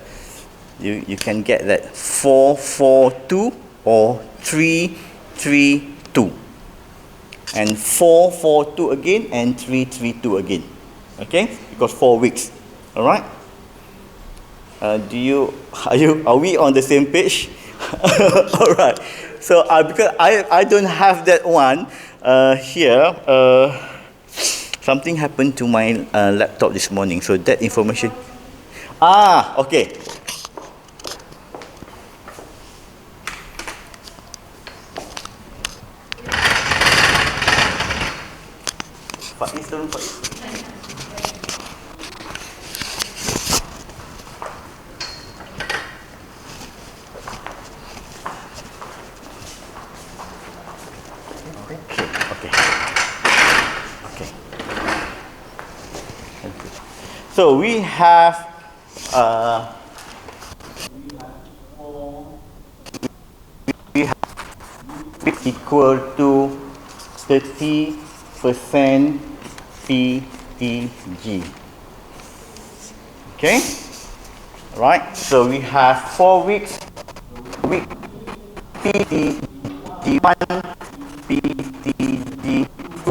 You can get that 4, 4, 2 or 3, 3, 2. And 4, 4, 2 again and 3, 3, 2 again. Okay, because 4 weeks. All right. Are we on the same page? All right. So because I don't have that one here. Something happened to my laptop this morning, so that information. Okay. Faiz, turun Faiz. Okay. So we have equal to 30% PTG. Okay, right? So we have 4 weeks. Week PTG1, PTG2,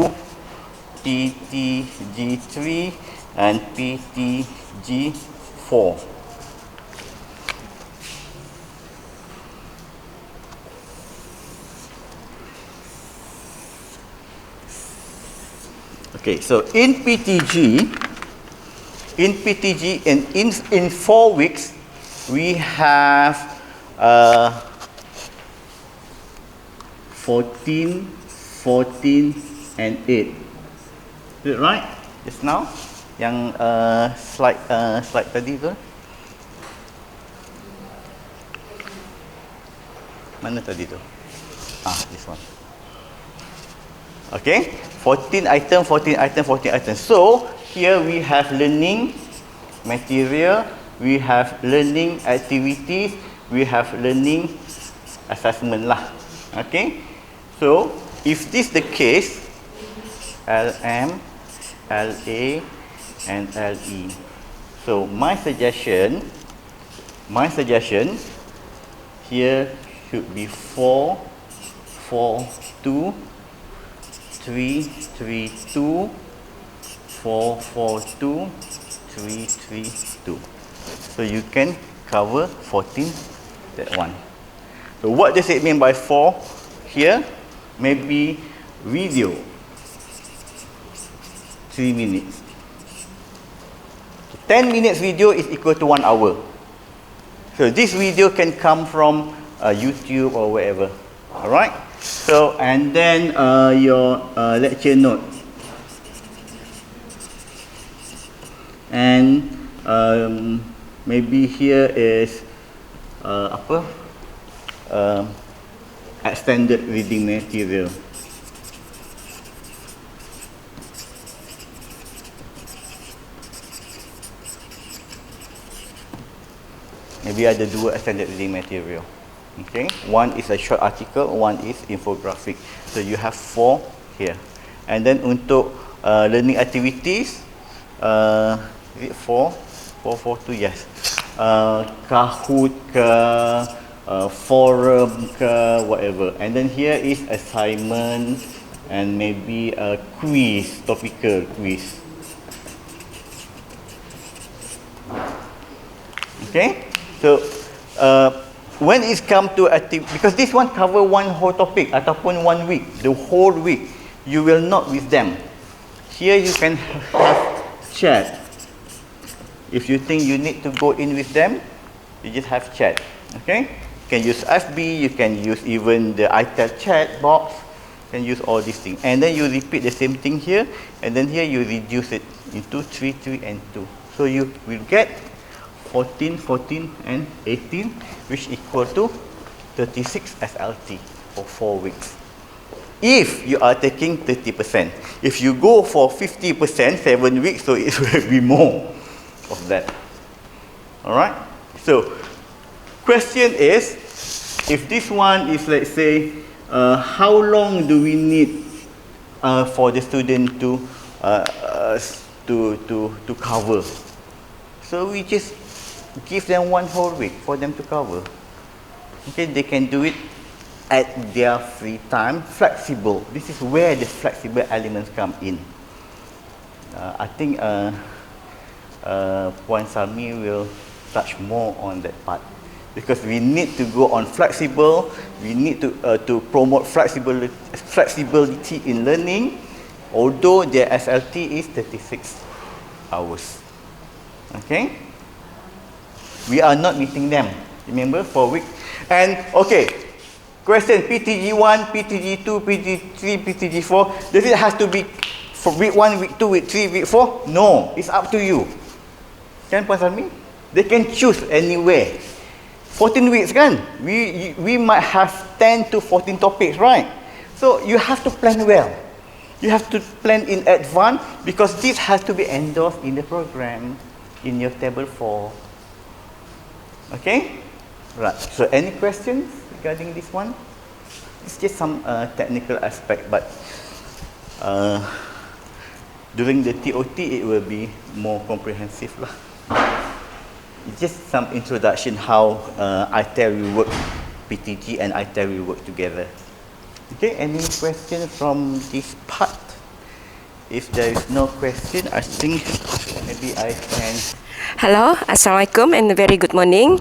PTG3, and PTG4. Okay, so in PTG and in 4 weeks, we have 14, 14, and 8. Is it right? Just now, yang slide tadi tu. Mana tadi tu? This one. Okay, 14 item, 14 item, 14 item. So here we have learning material, we have learning activities, we have learning assessment lah. Okay, so if this the case, LM, LA, and LE. So my suggestion here should be 4, 4, 2, 3, 3, 2, 4, 4, 2, 3, 3, 2. So you can cover 14, that one. So what does it mean by 4 here? Maybe video, 3 minutes. 10 minutes video is equal to 1 hour. So this video can come from YouTube or wherever. Alright? So, and then your lecture note. And maybe here is extended reading material. Maybe ada 2 extended reading material. Okay, one is a short article, one is infographic. So you have 4 here. And then untuk learning activities, is it 4? 4, 4, 2, yes. Kahoot ke, forum ke, whatever. And then here is assignment and maybe a quiz, topical quiz. Okay, so when it's come to because this one cover one whole topic ataupun 1 week, the whole week, you will not with them. Here you can have chat. If you think you need to go in with them, you just have chat. Okay, you can use FB, you can use even the iTel chat box, you can use all these things. And then you repeat the same thing here, and then here you reduce it into 3, 3, and 2. So you will get 14, 14, and 18, which equal to 36 SLT for 4 weeks. If you are taking 30%. If you go for 50%, 7 weeks, so it will be more of that. Alright? So, question is, if this one is, let's say, how long do we need for the student to to cover. So we just give them 1 whole week for them to cover. Okay, they can do it at their free time, flexible. This is where the flexible elements come in. I think Puan Salmi will touch more on that part, because we need to go on flexible. We need to promote flexibility in learning, although their SLT is 36 hours. Okay, we are not meeting them, remember, for week. And okay, question: PTG1, PTG2, PTG3, PTG4, does it have to be for week 1, week 2, week 3, week 4? No, it's up to you. Can Puan Salmi? They can choose anywhere. 14 weeks kan? We might have 10 to 14 topics, right? So you have to plan well. You have to plan in advance, because this has to be endorsed in the program, in your table 4. Okay? Right. So any questions regarding this one? It's just some technical aspect, but during the TOT it will be more comprehensive lah. It's just some introduction how ITER will work, PTG and ITER will work together. Okay, any question from this part? If there is no question, I think maybe I can. Hello, Assalamualaikum and a very good morning.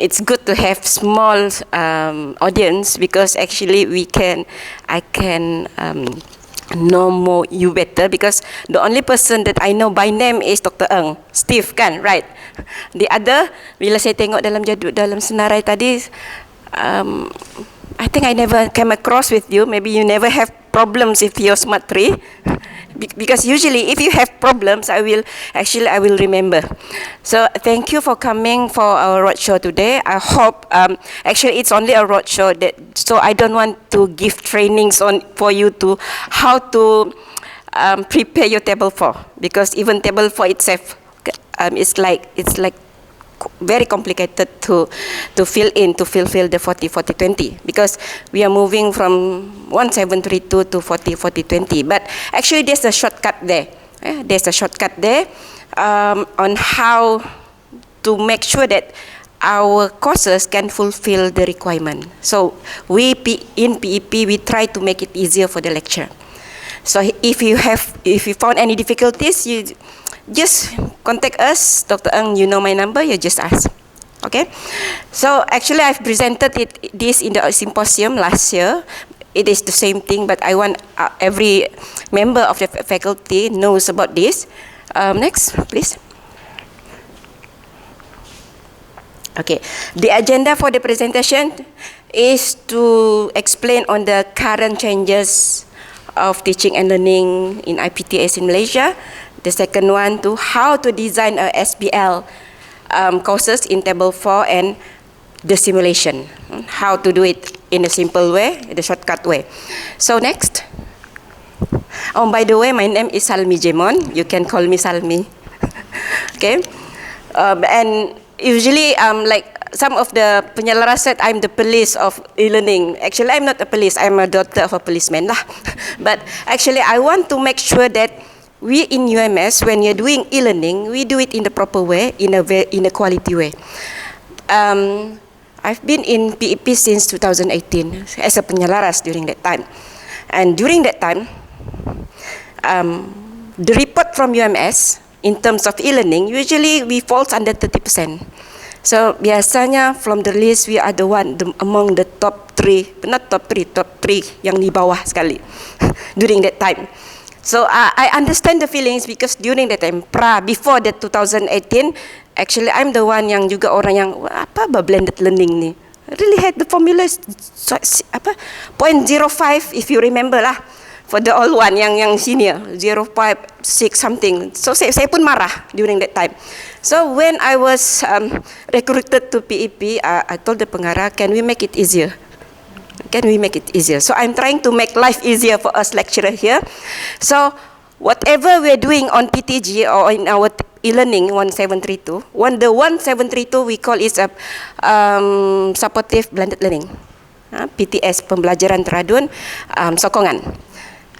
It's good to have small audience, because actually I can know more you better, because the only person that I know by name is Dr. Ng, Steve kan, right? The other, bila saya tengok dalam senarai tadi, I think I never came across with you. Maybe you never have problems with your smart tree, because usually if you have problems, I will remember. So thank you for coming for our roadshow today. I hope actually it's only a roadshow, so I don't want to give trainings for you to how to prepare your table 4, because even table 4 itself it's like very complicated to fulfill the 40-40-20, because we are moving from 1732 to 40-40-20. But actually there's a shortcut there. There's a shortcut there on how to make sure that our courses can fulfill the requirement. So in PEP we try to make it easier for the lecture. So if you found any difficulties, you just contact us, Dr. Ng, you know my number, you just ask. Okay? So actually I've presented this in the symposium last year. It is the same thing, but I want every member of the faculty knows about this. Next, please. Okay, the agenda for the presentation is to explain on the current changes of teaching and learning in IPTS in Malaysia. The second one, to how to design a SPL courses in table 4 and the simulation. How to do it in a simple way, the shortcut way. So next. Oh, by the way, my name is Salmi Jemon. You can call me Salmi. Okay. And usually, like some of the penyelara said, I'm the police of e-learning. Actually, I'm not a police. I'm a daughter of a policeman lah. But actually, I want to make sure that we in UMS, when you're doing e-learning, we do it in the proper way, in a quality way. I've been in PEP since 2018 as a penyelaras during that time. And during that time, the report from UMS in terms of e-learning, usually we falls under 30%. So biasanya from the list, we are among the top 3, not top 3, top 3 yang di bawah sekali during that time. So I understand the feelings, because during that time, before the 2018, actually I'm the one yang juga orang yang apa blended learning ni. Really had the formula 0.05 if you remember lah, for the old one yang senior 0.56 something. So saya pun marah during that time. So when I was recruited to PEP, I told the pengarah, can we make it easier? Can we make it easier? So I'm trying to make life easier for us lecturer here. So whatever we're doing on PTG or in our e-learning 1732, the 1732 we call is a supportive blended learning, PTS, pembelajaran teradun sokongan.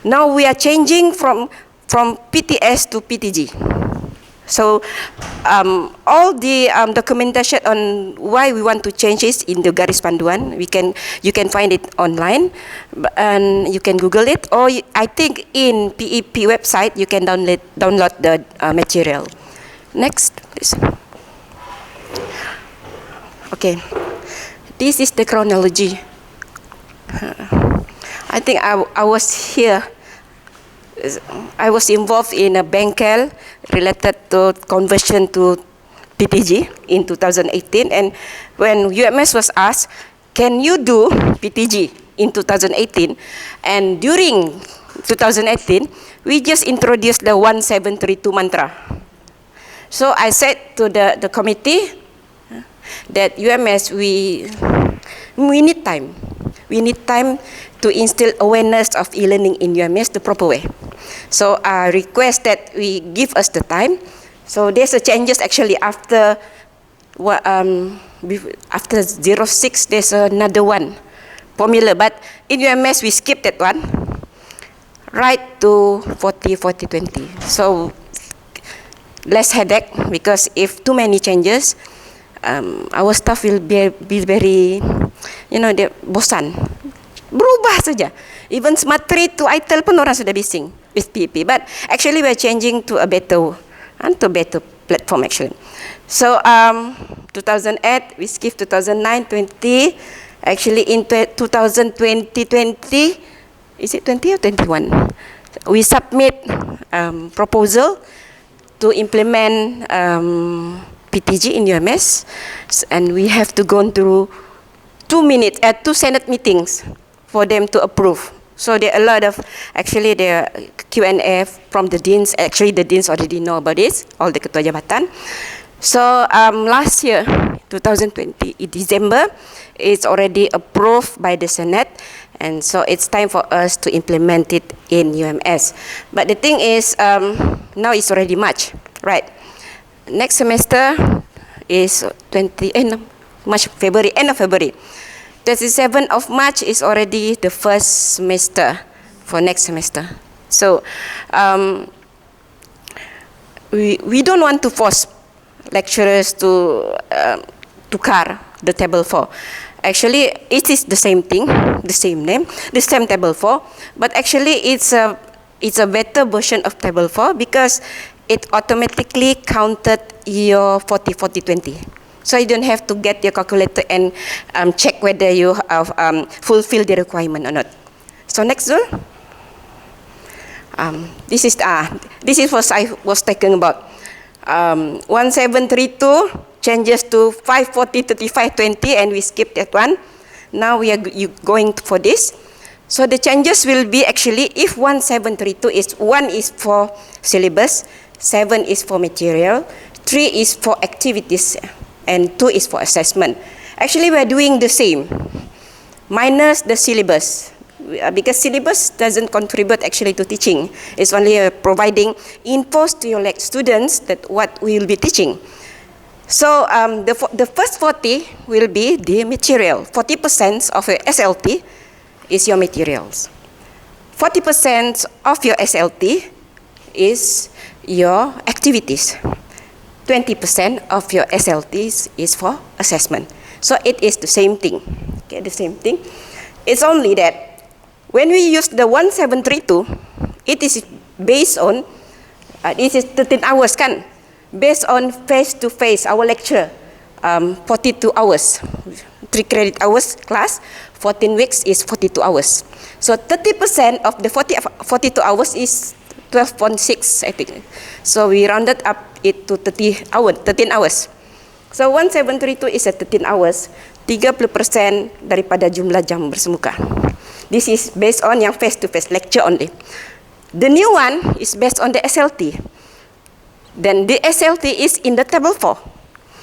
Now we are changing from from PTS to PTG. So all the documentation on why we want to change is in the garis panduan. You can find it online, and you can Google it, or I think in PEP website you can download the material. Next, please. Okay, this is the chronology. I think I was here. I was involved in a bengkel related to conversion to PTG in 2018, and when UMS was asked, can you do PTG in 2018? And during 2018, we just introduced the 1732 mantra. So I said to the committee that UMS, we need time. We need time to instill awareness of e-learning in UMS the proper way. So I request that we give us the time. So there's a changes actually after 06, there's another one formula, but in UMS we skipped that one right to 40-40-20. So less headache, because if too many changes, our staff will be very, dia bosan. Berubah saja. Even Smart 3 to ITEL pun orang sudah bising with PP. But actually we're changing to a better platform actually. So 2008, we skipped 2009, 20. Actually in 2020, is it 20 or 21? We submit proposal to implement PTG in UMS, and we have to go through 2 Senate meetings for them to approve. So there are a lot of, actually the Q&A from the deans. Actually the deans already know about this, all the ketua jabatan. So last year, 2020, in December, it's already approved by the Senate, and so it's time for us to implement it in UMS. But the thing is, now it's already March, right? Next semester is February, end of February. 27th of March is already the first semester for next semester. So we don't want to force lecturers to tukar the table 4. Actually, it is the same thing, the same name, the same table 4, but actually it's a better version of table 4 because it automatically counted your 40-40-20. So you don't have to get your calculator and check whether you have fulfill the requirement or not. So next Zul. This is what I was talking about. 1732 changes to 540-35-20, and we skipped that one. Now we are going for this. So the changes will be actually, if 1732 is 1 is for syllabus, 7 is for material, 3 is for activities, and 2 is for assessment. Actually, we are doing the same, minus the syllabus, because syllabus doesn't contribute actually to teaching. It's only providing infos to your students that what we will be teaching. So the first 40 will be the material. 40% of your SLT is your materials. 40% of your SLT is your activities. 20% of your SLTs is for assessment. So it is the same thing. Okay, the same thing. It's only that when we use the 1732, it is based on, this is 13 hours kan? Based on face-to-face, our lecture, 42 hours. 3 credit hours class, 14 weeks is 42 hours. So 30% of the 42 hours is 12.6, I think. So we rounded up it to 13 hours. So 1732 is at 13 hours, 30% daripada jumlah jam bersemuka. This is based on yang face-to-face lecture only. The new one is based on the SLT. Then the SLT is in the table 4.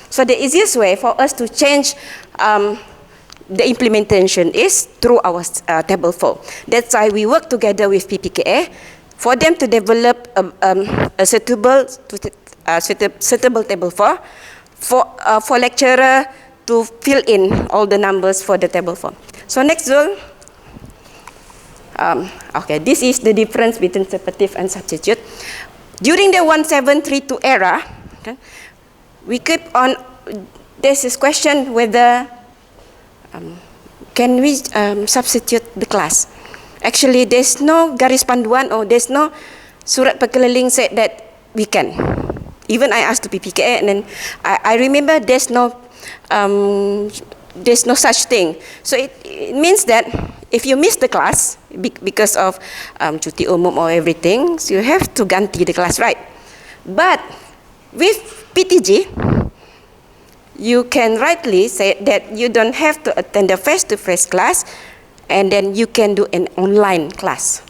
So the easiest way for us to change the implementation is through our table 4. That's why we work together with PPKA for them to develop a suitable table 4 for lecturer to fill in all the numbers for the table 4. So next Zul. Okay, this is the difference between suppletive and substitute. During the 1732 era, okay, we keep on, there's this question whether can we substitute the class. Actually, there's no garis panduan or there's no surat perkeliling said that we can. Even I asked the PPKA, and then I remember there's no such thing. So it means that if you miss the class because of cuti umum or everything, so you have to ganti the class, right? But with PTG, you can rightly say that you don't have to attend the face-to-face class, and then you can do an online class.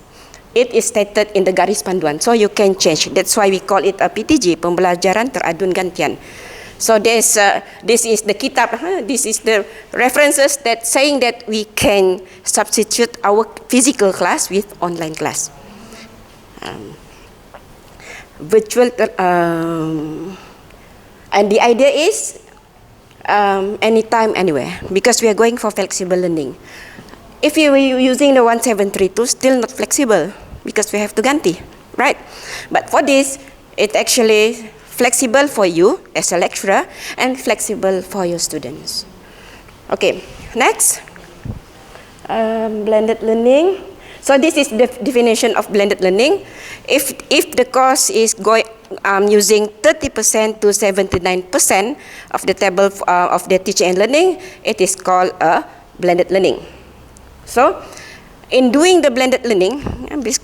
It is stated in the garis panduan, so you can change. That's why we call it a PTG, pembelajaran teradun gantian. So this is the kitab, this is the references that saying that we can substitute our physical class with online class. Virtual, and the idea is anytime, anywhere, because we are going for flexible learning. If you were using the 1732, still not flexible, because we have to ganti, right? But for this, it actually flexible for you as a lecturer and flexible for your students. Okay, next, blended learning. So this is the definition of blended learning. If the course is going using 30% to 79% of the table of the teaching and learning, it is called a blended learning. So, in doing the blended learning,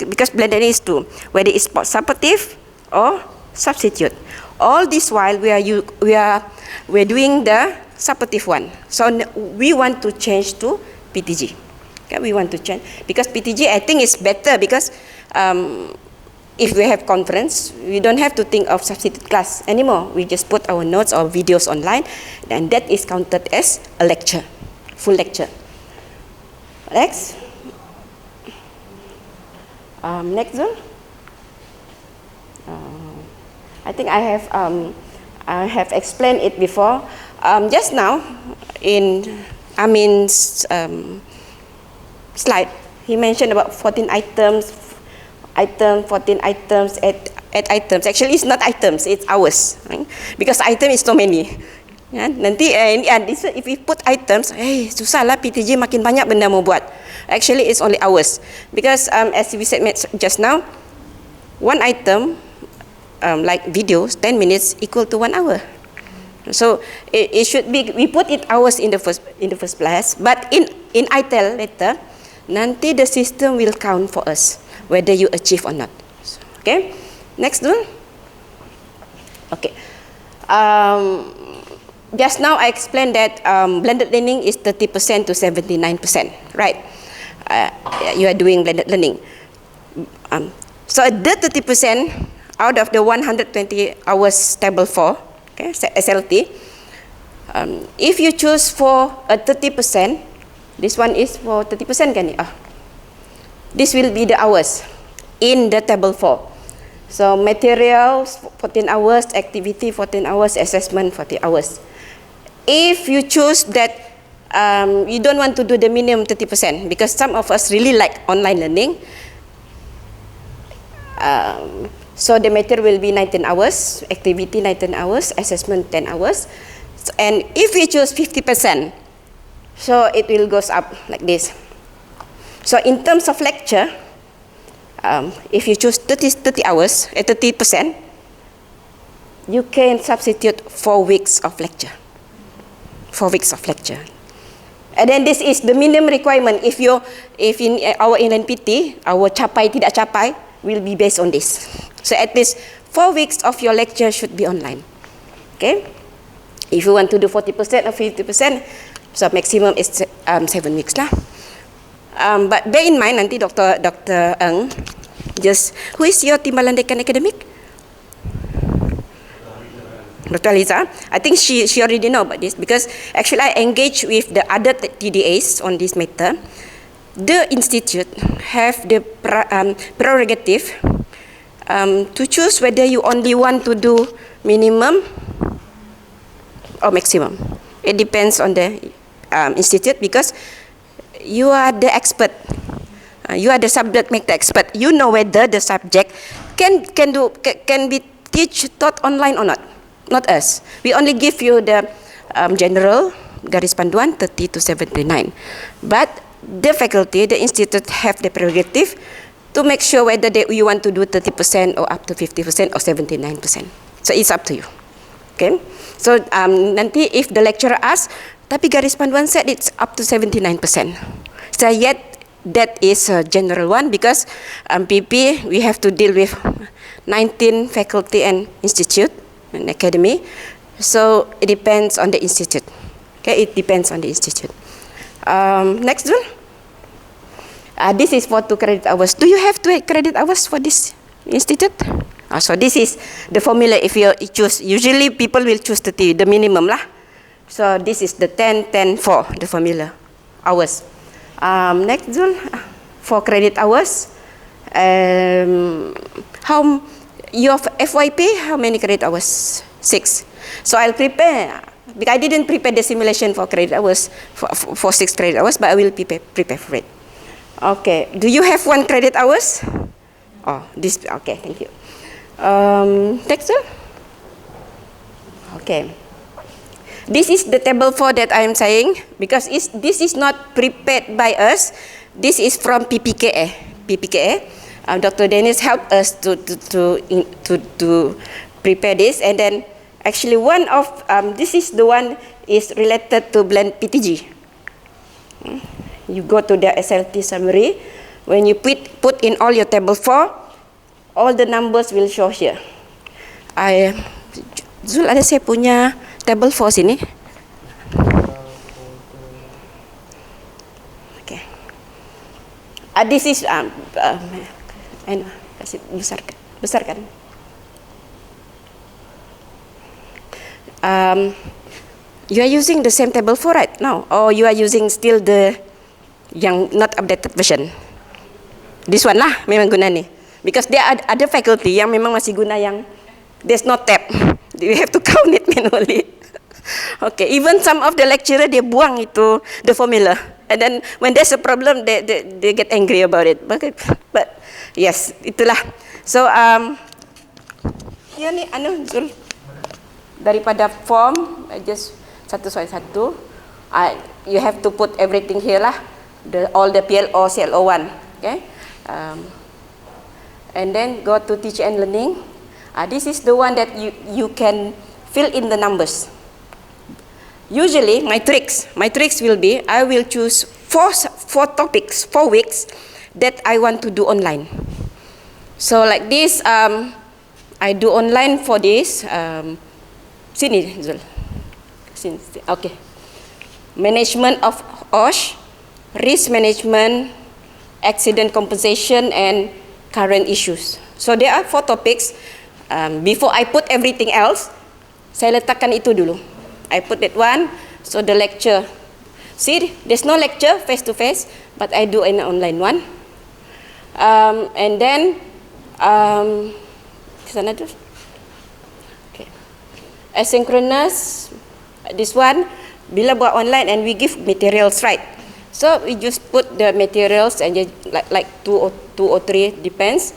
because blended is two, whether it's suppletive or substitute. All this while we're doing the suppletive one. So we want to change to PTG. Okay, we want to change because PTG I think is better because if we have conference, we don't have to think of substitute class anymore. We just put our notes or videos online, and that is counted as a lecture, full lecture. Next. Next one. I think I have explained it before. Just now, in Amin's slide, he mentioned about 14 items, 14 items, 8 items. Actually, it's not items, it's hours. Right? Because item is so many. Ya, nanti if we put items, susah lah PTG makin banyak benda mau buat. Actually, it's only hours. Because as we said just now, one item, like videos, 10 minutes equal to 1 hour. So it should be, we put it hours in the first place, but in ITEL later, nanti the system will count for us whether you achieve or not. Okay, next one. Okay. Just now I explained that blended learning is 30% to 79%, right? You are doing blended learning. So the 30% out of the 120 hours table 4, okay, SLT, if you choose for a 30%, this one is for 30% kan? This will be the hours in the table 4. So materials 14 hours, activity 14 hours, assessment 40 hours. If you choose that you don't want to do the minimum 30%, because some of us really like online learning, so the material will be 19 hours, activity 19 hours, assessment 10 hours. And if we choose 50%, so it will goes up like this. So in terms of lecture, if you choose 30 hours, 30%, you can substitute 4 weeks of lecture. 4 weeks of lecture. And then this is the minimum requirement. If in our NNPT, our capai tidak capai will be based on this. So at least 4 weeks of your lecture should be online. Okay? If you want to do 40% or 50%, so maximum is 7 weeks lah. But bear in mind, nanti Dr. Eng, just who is your timbalan dekan academic? Dr. Aliza, I think she already know about this because actually I engage with the other TDAs on this matter. The institute have the prerogative to choose whether you only want to do minimum or maximum. It depends on the institute because you are the expert. You are the subject matter expert. You know whether the subject can be taught online or not. Not us. We only give you the general garis panduan 30 to 79. But the faculty, the institute have the prerogative to make sure whether you want to do 30% or up to 50% or 79%. So it's up to you. Okay. So nanti if the lecturer asks, tapi garis panduan said it's up to 79%. So yet that is a general one because PP we have to deal with 19 faculty and institute and academy. So it depends on the institute. Okay, it depends on the institute. Next one. This is for 2 credit hours. Do you have 2 credit hours for this institute? So this is the formula if you choose. Usually people will choose the minimum lah. So this is the 10, 10, 4, the formula hours. Next one, 4 credit hours. How your FYP? How many credit hours? 6. So I'll prepare. Because I didn't prepare the simulation for credit hours for 6 credit hours, but I will prepare for it. Okay. Do you have 1 credit hours? Oh, this. Okay. Thank you. Next one. Okay. This is the table 4 that I am saying because this is not prepared by us. This is from PPKA. Dr. Dennis helped us to prepare this, and then actually one of this is the one is related to blend PTG. You go to the SLT summary. When you put in all your table 4, all the numbers will show here. Zul, ada saya punya table 4 sini. Okay. This is kasih besarkan. You are using the same table 4 right now, or you are using still the yang not updated version? This one lah memang guna ni, because there are other faculty yang memang masih guna yang there's no tab. We have to count it manually. Okay, even some of the lecturer they buang itu the formula, and then when there's a problem they get angry about it. But yes, itulah. So ya ni Zul. Daripada form, just satu. You have to put everything here lah, all the PLO, CLO1, okay? And then go to teach and learning. This is the one that you can fill in the numbers. Usually, my tricks will be, I will choose four topics, 4 weeks that I want to do online. So like this, I do online for this. Sini, Zul. Sini. Okay. Management of OSH, risk management, accident compensation, and current issues. So there are 4 topics. Before I put everything else, saya letakkan itu dulu. I put that one. So the lecture. See, there's no lecture face to face, but I do an online one. And then, sana tu. Asynchronous, this one, bila buat online and we give materials, right? So we just put the materials and just like 2 or 3, depends.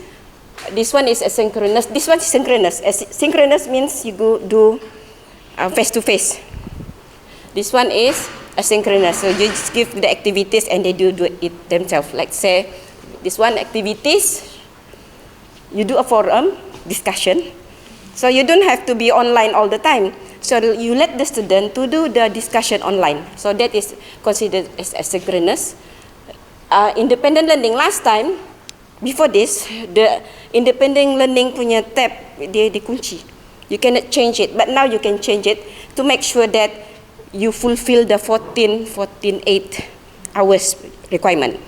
This one is asynchronous. This one is synchronous. Synchronous means you go do face to face. This one is asynchronous. So you just give the activities and they do it themselves. Like say, this one activities, you do a forum discussion. So you don't have to be online all the time. So you let the student to do the discussion online. So that is considered as asynchronous. Independent learning, last time, before this, the independent learning punya tab, dia dikunci. You cannot change it, but now you can change it to make sure that you fulfill the 14, 8 hours requirement.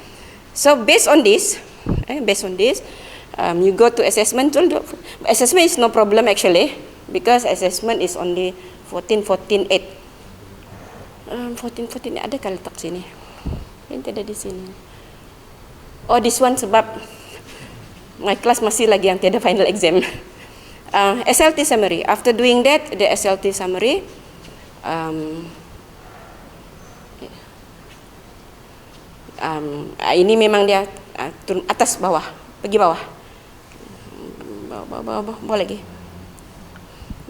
So based on this, you go to assessment. Assessment is no problem actually, because assessment is only 14, 8. 14, ada kali letak sini. Ini ada di sini. Oh, this one sebab my class masih lagi yang tiada final exam. SLT summary. After doing that, the SLT summary. Ini memang dia turun atas bawah, pergi bawah. Bawah lagi.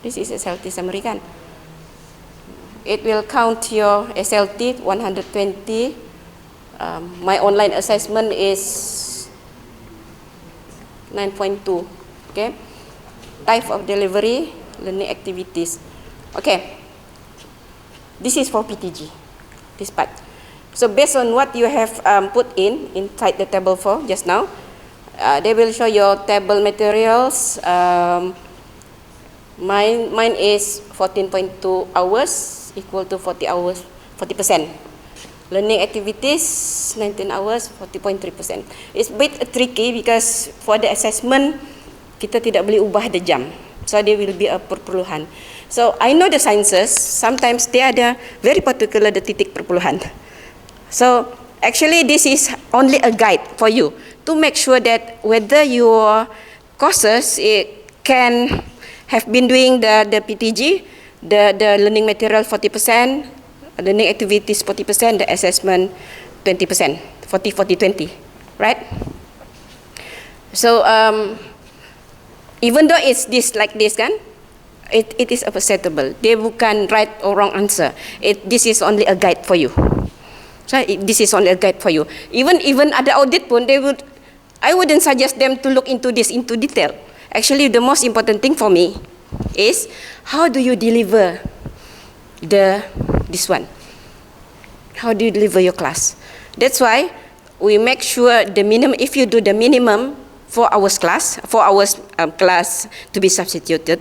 This is SLT summary kan. It will count your SLT 120. My online assessment is 9.2. Okay. Type of delivery, learning activities. Okay. This is for PTG. This part. So based on what you have put inside the table 4 just now, they will show your table materials. Mine is 14.2 hours equal to 40 hours, 40%. Learning activities 19 hours, 40.3%. It's a bit tricky because for the assessment kita tidak boleh ubah the jam. So there will be a perpuluhan. So I know the sciences, sometimes they are very particular the titik perpuluhan. So actually this is only a guide for you to make sure that whether your courses can have been doing the PTG, the learning material 40%, learning activities 40%, the assessment 20%, 40-40-20, right? So even though it's like this kan, it is acceptable. They bukan right or wrong answer. This is only a guide for you. So this is only a guide for you. Even ada audit pun, I wouldn't suggest them to look into this into detail. Actually, the most important thing for me is how do you deliver this one? How do you deliver your class? That's why we make sure the minimum. If you do the minimum 4 hours class, 4 hours class to be substituted,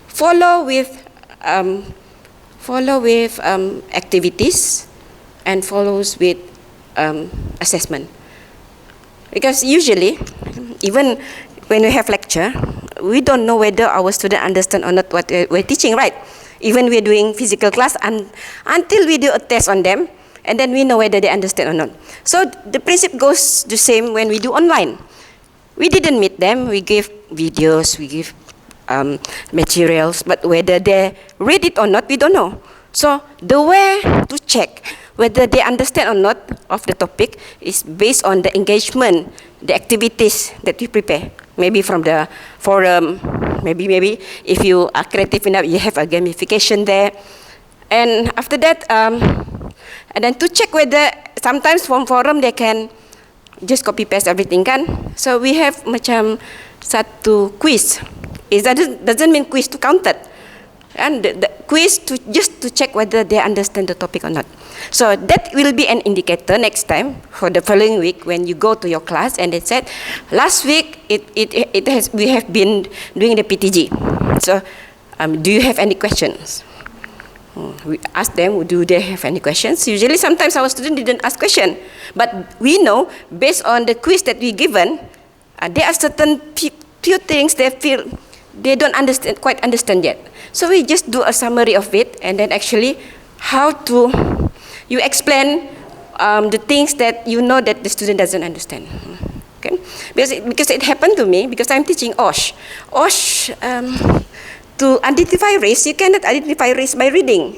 follow with activities and follows with assessment. Because usually, even when we have lecture, we don't know whether our student understand or not what we're teaching, right? Even we're doing physical class until we do a test on them, and then we know whether they understand or not. So the principle goes the same when we do online. We didn't meet them, we give videos, we give materials, but whether they read it or not, we don't know. So the way to check whether they understand or not of the topic is based on the engagement, the activities that you prepare. Maybe from the forum, maybe if you are creative enough, you have a gamification there. And after that, and then to check whether, sometimes from forum they can just copy paste everything kan. So we have macam satu quiz. It doesn't mean quiz to count it. And the quiz just to check whether they understand the topic or not. So that will be an indicator next time for the following week when you go to your class and they said, last week we have been doing the PTG. So do you have any questions? We ask them, do they have any questions? Usually sometimes our students didn't ask question, but we know based on the quiz that we given, there are certain few things they feel they don't quite understand yet. So we just do a summary of it, and then actually you explain the things that you know that the student doesn't understand. Okay? Because it happened to me, because I'm teaching OSH. OSH, to identify race, you cannot identify race by reading.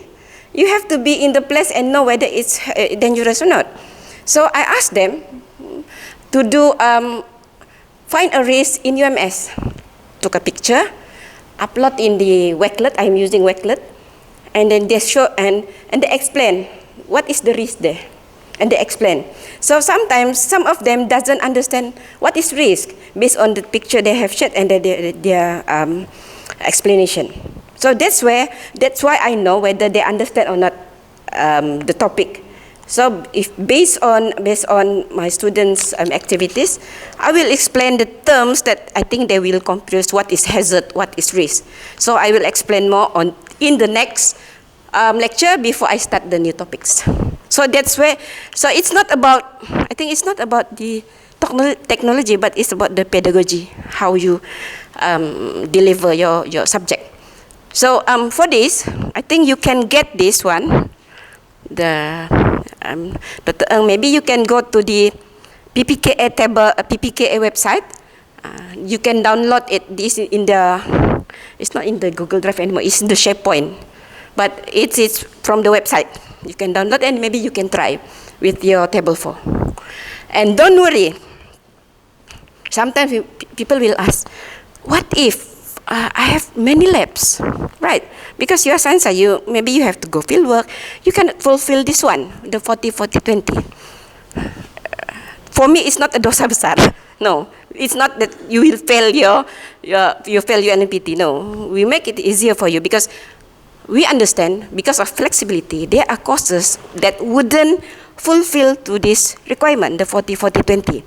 You have to be in the place and know whether it's dangerous or not. So I asked them to do find a race in UMS. Took a picture, upload in the Wakelet. I'm using Wakelet, and then they show and they explain what is the risk there, and they explain. So sometimes some of them doesn't understand what is risk based on the picture they have shared and their explanation. So that's why I know whether they understand or not the topic. So if based on my students' activities, I will explain the terms that I think they will confuse. What is hazard? What is risk? So I will explain more in the next lecture before I start the new topics. So that's where. So it's not about. I think it's not about the technology, but it's about the pedagogy, how you deliver your subject. So for this, I think you can get this one. Dr. Ng, maybe you can go to the PPKA table, PPKA website. You can download it. This in it's not in the Google Drive anymore. It's in the SharePoint, but it's from the website. You can download and maybe you can try with your table 4. And don't worry, Sometimes people will ask, what if I have many labs, right? Because you are science, maybe you have to go field work. You cannot fulfill this one, the 40-40-20. For me, it's not a dosa besar. No, it's not that you will fail your NPT. No, we make it easier for you because we understand because of flexibility, there are courses that wouldn't fulfill to this requirement, the 40-40-20.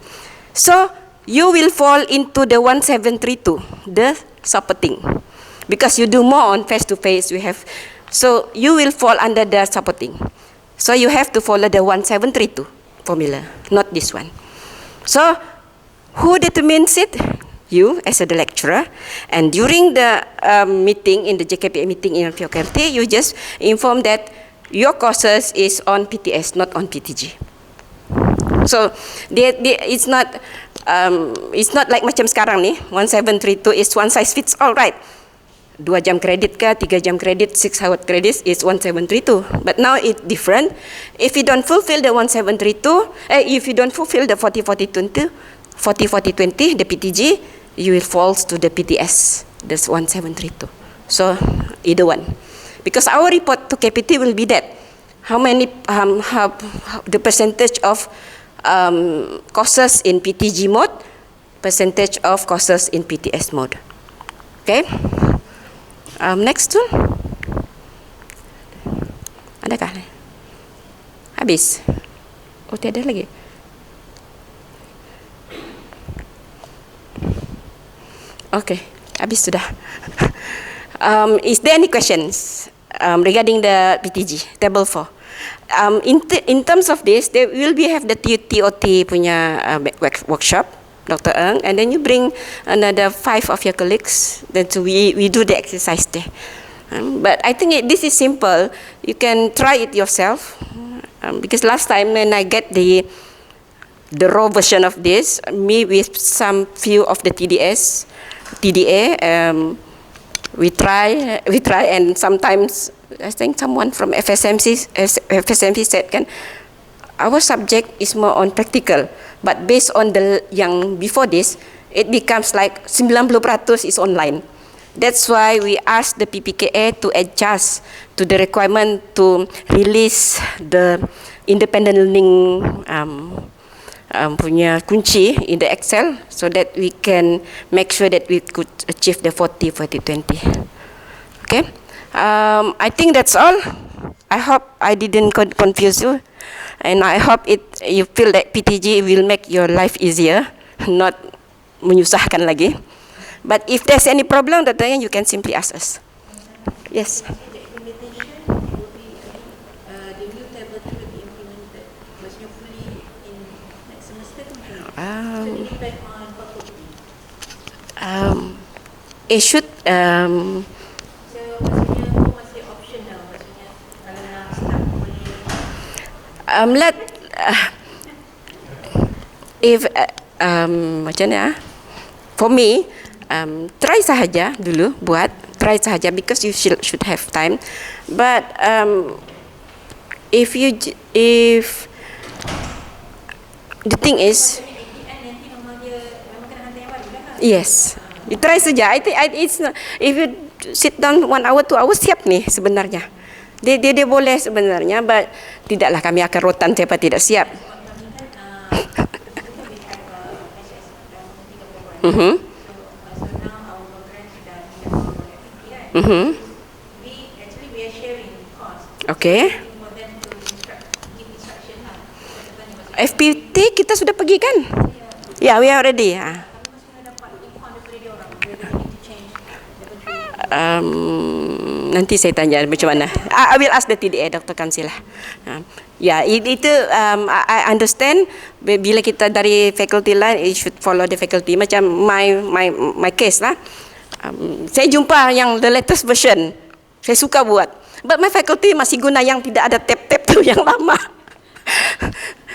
So you will fall into the 1732, the supporting, because you do more on face-to-face. So you will fall under the supporting. So you have to follow the 1732 formula, not this one. So who determines it? You as a lecturer, and during the meeting, in the JKPA meeting in faculty, you just inform that your courses is on PTS, not on PTG. So it's not like macam sekarang ni, 1732 is one size fits all, right? 2 jam kredit ke, 3 jam kredit, 6 hour credits is 1732. But now it's different. If you don't fulfill the 1732, if you don't fulfill the 40-40-20, 40-40-20, the PTG, you will fall to the PTS, that's 1732. So either one. Because our report to KPT will be that. How many, how the percentage of courses in PTG mode, percentage of courses in PTS mode. Okay? Next one. Adakah? Habis? Oh, tiada lagi. Okay, habis sudah. Is there any questions regarding the PTG, table 4? In terms of this, there will have the TOT punya workshop, Dr. Ng, and then you bring another 5 of your colleagues, then we do the exercise there. But I think this is simple. You can try it yourself, because last time when I get the raw version of this, me with some few of the TDA, we try, and sometimes I think someone from FSMC said, "Kan, our subject is more on practical, but based on the yang before this, it becomes like 90% is online." That's why we asked the PPKA to adjust to the requirement to release the independent learning punya kunci in the Excel, so that we can make sure that we could achieve the 40-40-20. Okay, I think that's all. I hope I didn't confuse you, and I hope you feel that PTG will make your life easier, not menyusahkan lagi. But if there's any problem, you can simply ask us. Yes. It should let if macam mana, for me try sahaja dulu buat, try sahaja, because you should have time. But if the thing is, yes, you try saja. I think it's not, if you sit down 1 hour 2 hours, siap nih sebenarnya. Dia boleh sebenarnya, but tidaklah kami akan rotan siapa tidak siap. Okay. FPT kita sudah pergi kan? Yeah, we are ready. Nanti saya tanya macam mana. I will ask the TDA, Dr. Kansila. Ya, itu I understand. Bila kita dari faculty line, it should follow the faculty. Macam my case lah. Saya jumpa yang the latest version. Saya suka buat. But my faculty masih guna yang tidak ada tab-tab tu, yang lama.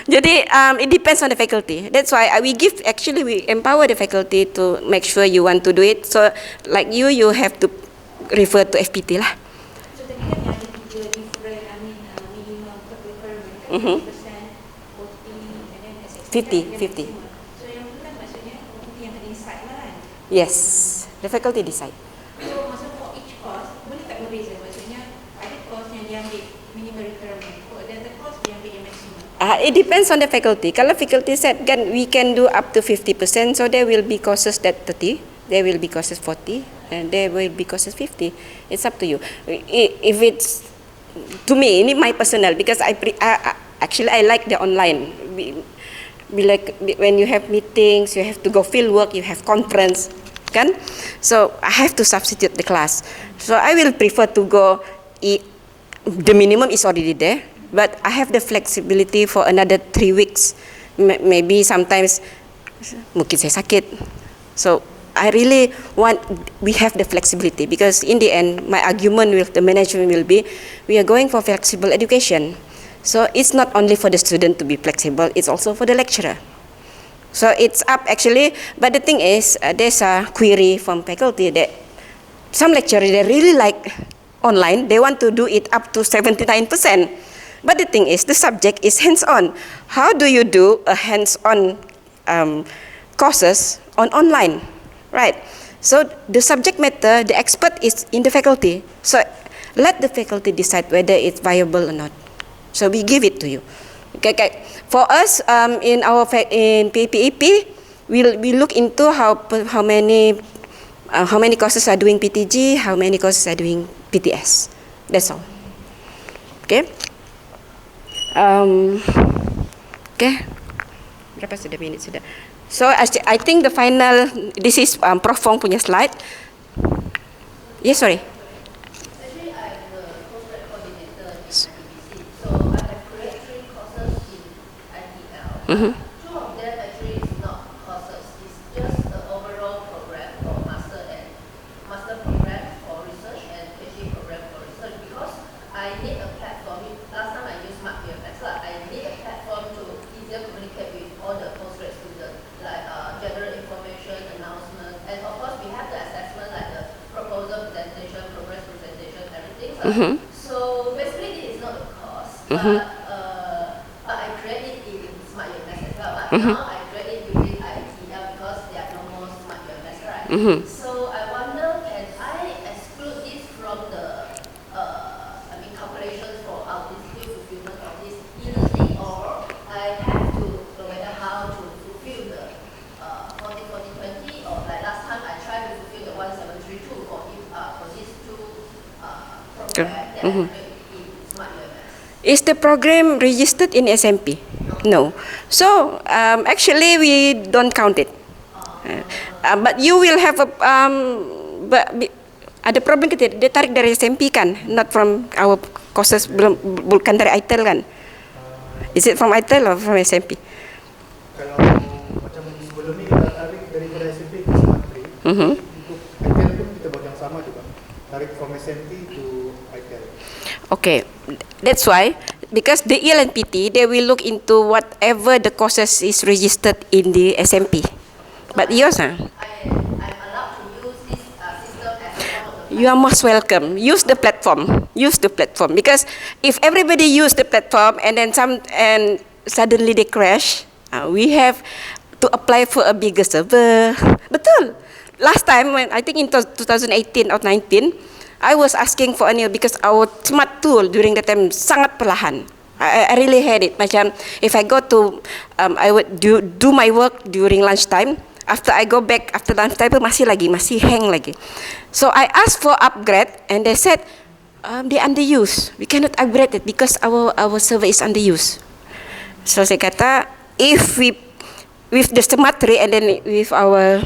Jadi it depends on the faculty. That's why we empower the faculty to make sure you want to do it. So like you have to refer to FPT lah. So tadi kan ada 3 different, minimum requirement, 50% OT and then 50. So yang tu kan maksudnya OT yang Yes, the faculty decide. So maksud for each course, boleh tak berbeza? Maksudnya ada course yang dia ambil minimum requirement, dan ada course dia ambil yang maximum. It depends on the faculty. Kalau faculty said kan we can do up to 50%, so there will be courses that 30, there will be courses 40, and there will be courses 50. It's up to you. If it's to me, ini my personal, because actually I like the online. Like when you have meetings, you have to go field work, you have conference, kan? So I have to substitute the class. So I will prefer to go. The minimum is already there, but I have the flexibility for another 3 weeks. Maybe sometimes mungkin saya sakit. So I really want, we have the flexibility, because in the end, my argument with the management will be, we are going for flexible education. So it's not only for the student to be flexible, it's also for the lecturer. So it's up actually, but the thing is, there's a query from faculty that some lecturers, they really like online, they want to do it up to 79%. But the thing is, the subject is hands-on. How do you do a hands-on courses on online? Right. So the subject matter, the expert is in the faculty. So let the faculty decide whether it's viable or not. So we give it to you. Okay. For us, in PPEP, we look into how many courses are doing PTG, how many courses are doing PTS. That's all. Okay. Okay. Berapa sudah minit sudah? So I think the final, this is Prof Fong punya slide. Yes, sorry. Actually, I'm the postgrad coordinator in IBTP. So I have created 3 courses in ITL. 2 of them actually is not courses. It's just the overall program for master program for research and PhD program for research, because I need a platform. Last time I used SmartBMS. I need a platform to easier communicate with all the postgrad students, like general information, announcement, and of course we have the assessment, like the proposal presentation, progress presentation, everything. So basically this is not a course, but I create it in SmartBMS as well. But now I create it using ITL because there are no more SmartBMS, right? So I wonder, can I exclude this from the calculations for our institute fulfillment of this e-learning, or I have to no matter how to fulfill the 40-40-20, or like last time I tried to fulfill the 1732 for these 2 programs that I created in SmartBMS. Is the program registered in SMP? No. So actually we don't count it. But you will have a ada problem kita, dia tarik dari SMP kan, not from our courses, bukan dari ITEL kan? Is it from ITEL or from SMP? Kalau macam sebelum ni kita tarik daripada SMP ke Smart 3, untuk ITEL pun kita buat yang sama juga, tarik from SMP to ITEL. Okay, that's why, because the ELNPT, they will look into whatever the courses is registered in the SMP. But yours, I'm allowed to use this system as one of the. you are most welcome. Use the platform. Use the platform, because if everybody use the platform and then suddenly they crash, we have to apply for a bigger server. Betul. Last time when I think in 2018 or 19, I was asking for a new, because our smart tool during that time sangat perlahan. I really had it. Macam if I go to, I would do my work during lunchtime. After I go back after lunchtime masih hang lagi. So I asked for upgrade and they said they underused. We cannot upgrade it because our server is underused. So saya kata, if we with the smart tree and then with our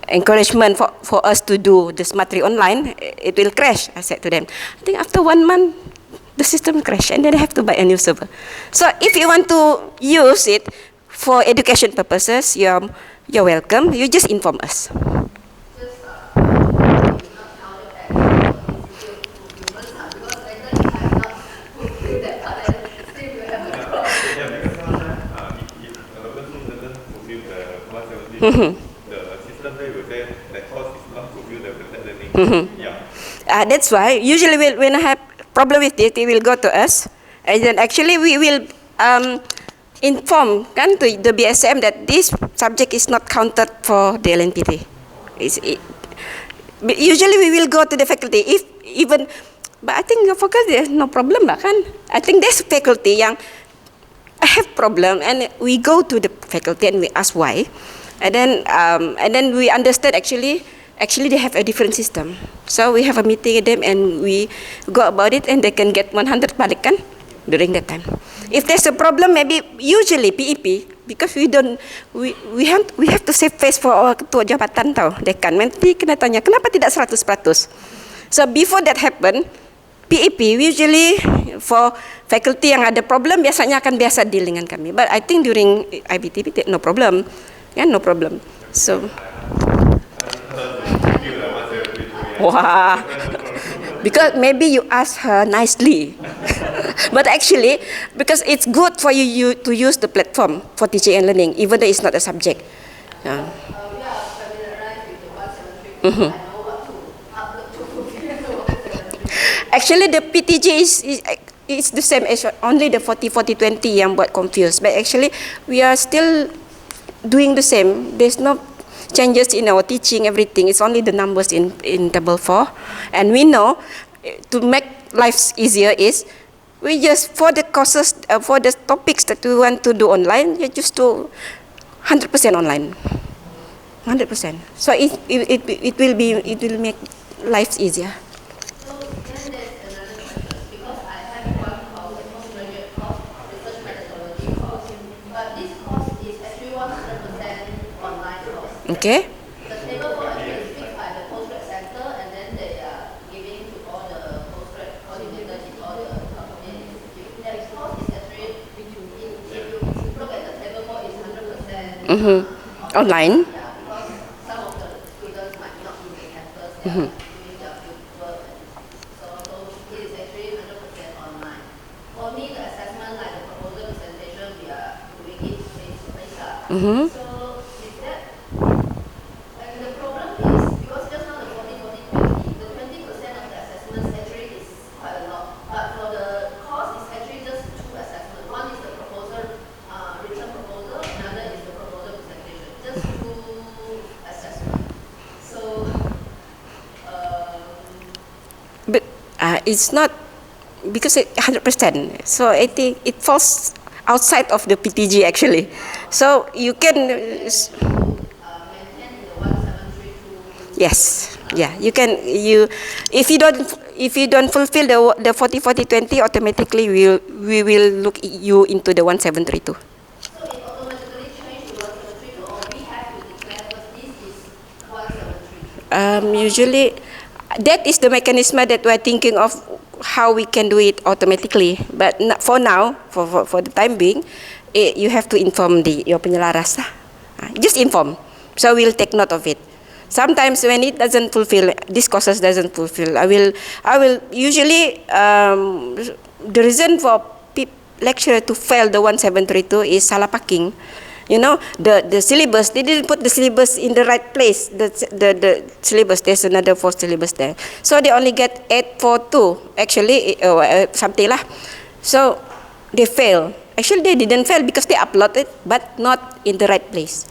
encouragement for us to do the smart tree online, it will crash. I said to them. I think after 1 month the system crashed and then I have to buy a new server. So if you want to use it for education purposes, you're welcome. You just inform us. Just not counted as institute fulfillment, because later if I'm not fulfilled that part, then still you have a problem. Yeah, because sometimes if a person doesn't fulfill the 170, the system there will say that course is not fulfilled the learning. Yeah. That's why usually when I have problem with it, they will go to us, and then actually we will inform kan to the BSM that this subject is not counted for the LNPT. Usually we will go to the faculty if even, but I think your focus there's no problem lah kan. I think there's faculty yang I have problem and we go to the faculty and we ask why, and then we understand actually they have a different system. So we have a meeting with them and we go about it and they can get 100 balik kan during that time. If there's a problem, maybe usually PEP, because we have to save face for our ketua jabatan tau, dekan. Nanti kena tanya kenapa tidak 100%. So before that happen, PEP usually for faculty yang ada problem biasanya akan biasa deal dengan kami. But I think during IBTP no problem, no problem. So, wah, because maybe you ask her nicely. But actually, because it's good for you to use the platform for teaching and learning, even though it's not a subject. We are familiarized with the 173. I know what to upload to fulfill. Actually, the PTG is the same as only the 40-40-20 yang buat confused. But actually, we are still doing the same. There's no changes in our teaching, everything. It's only the numbers in table 4. And we know to make life easier is we just, for the courses, for the topics that we want to do online, you just do 100% online. 100%. So it will make life easier. So then there's another question, because I have one course, a postgraduate course, research methodology course, but this course is actually 100% online course. Okay. The table for actually is fixed by the postgrad center, and then they are giving to all the postgrad coordinators in all the company institute. Their course is actually, if you look at the table for, is 100% Online. Yeah, because some of the students might not be in the campus, they are doing their field work, so it is actually 100% online. For me, the assessment, like the proposal presentation, we are doing it face to face. So is that, like the problem is, because just now the 40-40-20, the 20% of the assessments actually is quite a lot, but for the course, it's actually just 2 assessments. One is the proposal, written proposal, another is the proposal presentation. Just 2 assessments. So, But it's not, because 100%. So I think it falls outside of the PTG actually. So you can, maintain the 1732. yes, yeah, you can, if you don't fulfill the 40-40-20, automatically we will look you into the 1732. So it automatically changes to 1732, or we have to declare first this is 1732. Usually, that is the mechanism that we're thinking of how we can do it automatically. But for now, for the time being, you have to inform your penyelaras lah. Just inform. So we'll take note of it. Sometimes when it doesn't fulfill, this courses doesn't fulfill, I will usually the reason for lecturer to fail the 1732 is salah packing. You know, the syllabus, they didn't put the syllabus in the right place. The syllabus, there's another 4 syllabus there. So they only get 842, actually, something lah. So they fail. Actually, they didn't fail because they uploaded, but not in the right place.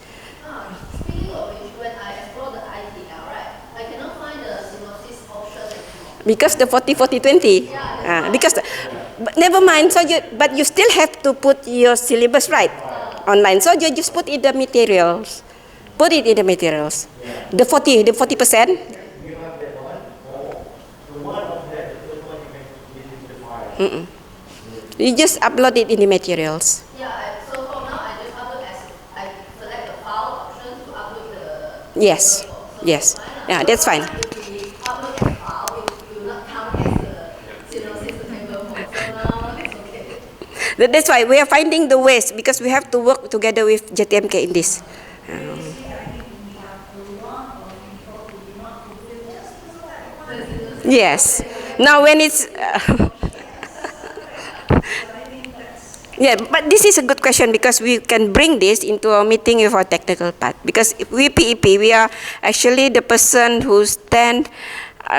Speaking of which, when I explore the ITL, right, I cannot find the synopsis option anymore. Because the 40-40-20. Because, but never mind. So but you still have to put your syllabus right online. So you just put in the materials. Put it in the materials. The 40%. You have that one, or the one of that, the first one you can use in the file. You just upload it in the materials. Yeah, so for now, I just upload as, I select the file option to upload the... Yes. Yes. Yeah, that's fine. If we upload as file, it will not count as the synopsis table. So now, it's okay. That's why we are finding the ways, because we have to work together with JTMK in this. Yes. Now when it's... yeah, but this is a good question, because we can bring this into a meeting with our technical part. Because we PEP, we are actually the person who stand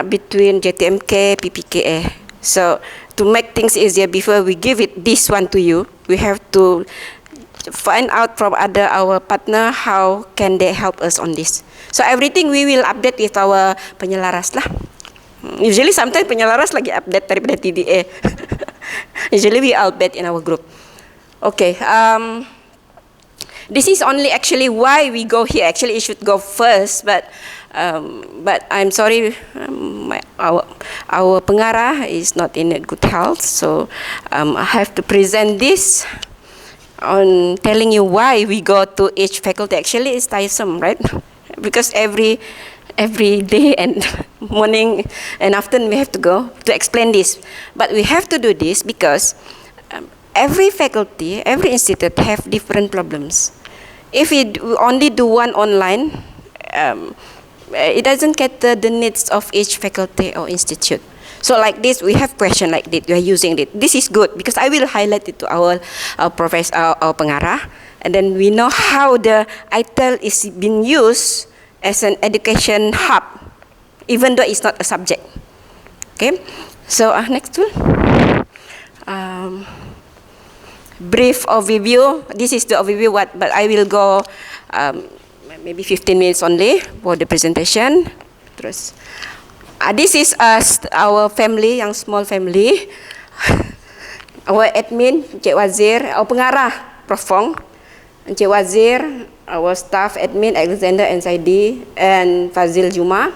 between JTMK, PPKA. So to make things easier, before we give it this one to you, we have to find out from our partner how can they help us on this. So everything we will update with our penyelaras lah. Usually sometimes penyelaras lagi update daripada TDA. Usually we update in our group. Okay. This is only actually why we go here. Actually, it should go first, but I'm sorry, our pengarah is not in good health, so I have to present this on telling you why we go to each faculty. Actually, it's tiresome, right? Because every day and morning and afternoon we have to go to explain this. But we have to do this because every faculty, every institute have different problems. If we only do one online, it doesn't cater the needs of each faculty or institute. So like this, we have question like this, we are using it. This is good because I will highlight it to our professor, our pengarah, and then we know how the ITEL is being used as an education hub, even though it's not a subject. Okay, so next one. Brief overview. This is the overview, but I will go maybe 15 minutes only for the presentation. Terus, this is our family, yang small family. Our admin, Encik Wazir, our pengarah, Prof. Fong, Encik Wazir, our staff admin, Alexander and Saidi, and Fazil Juma.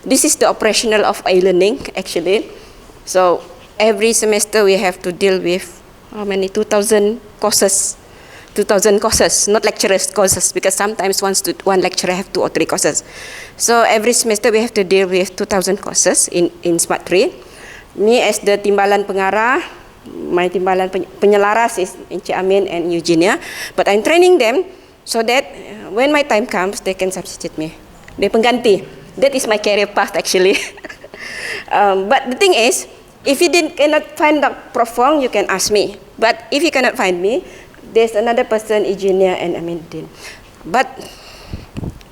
This is the operational of e-learning actually. So every semester we have to deal with how many? 2,000 courses. 2,000 courses, not lecturers courses, because sometimes one lecturer have 2 or 3 courses. So every semester we have to deal with 2,000 courses in Smart 3. Me as the timbalan pengarah, my timbalan penyelaras is Encik Amin and Eugenia, but I'm training them so that when my time comes, they can substitute me. They pengganti. That is my career path actually. But the thing is, if you cannot find Prof. Fong, you can ask me. But if you cannot find me, there's another person, Eugenia and Amindin. But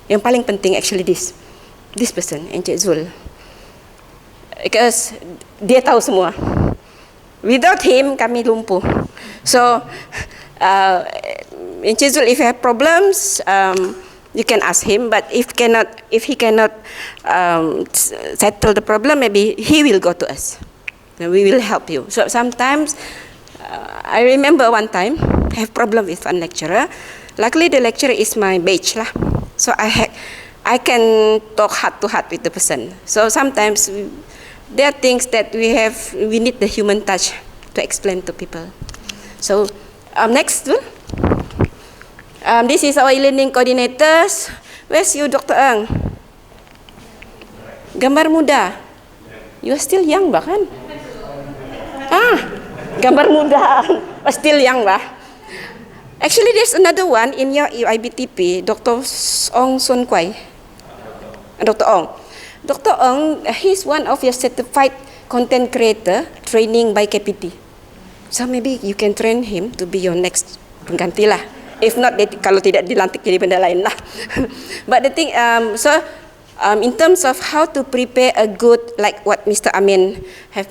yang paling penting actually this person, Encik Zul. Because dia tahu semua. Without him, kami lumpuh. So, Encik Zul, if you have problems, you can ask him. But if he cannot settle the problem, maybe he will go to us. We will help you. So sometimes, I remember one time, I have problem with one lecturer. Luckily, the lecturer is my batch lah. So I can talk heart to heart with the person. So sometimes there are things that we need the human touch to explain to people. So next one. This is our e-learning coordinators. Where's you, Dr. Eng? Gambar muda. You are still young bahkan. Gambar muda. Still young bah. Actually, there's another one in your IBTP, Dr. Ong Sun Kwai. Dr. Ong. Dr. Ong, he's one of your certified content creator training by KPT. So maybe you can train him to be your next pengganti lah. If not, kalau tidak dilantik jadi benda lain lah. But the thing, in terms of how to prepare a good, like what Mr. Amin have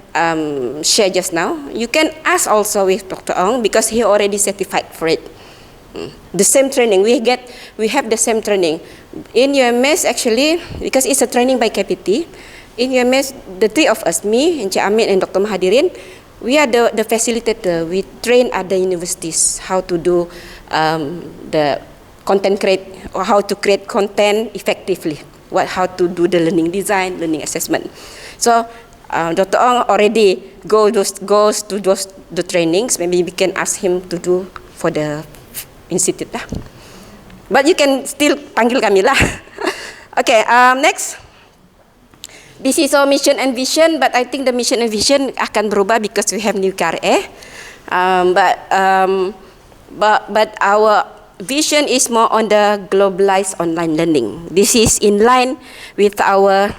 shared just now, you can ask also with Dr. Ong because he already certified for it. The same training we have the same training in UMS actually because it's a training by KPT. In UMS, the 3 of us, me, Encik Amin and Dr. Mahadirin, we are the facilitator. We train other universities how to do the content or how to create content effectively. How to do the learning design, learning assessment. So Dr. Ong already goes to the trainings. Maybe we can ask him to do for the institute lah. But you can still panggil kami lah. Okay, next. This is our mission and vision, but I think the mission and vision akan berubah because we have new KRA. But our vision is more on the globalized online learning. This is in line with our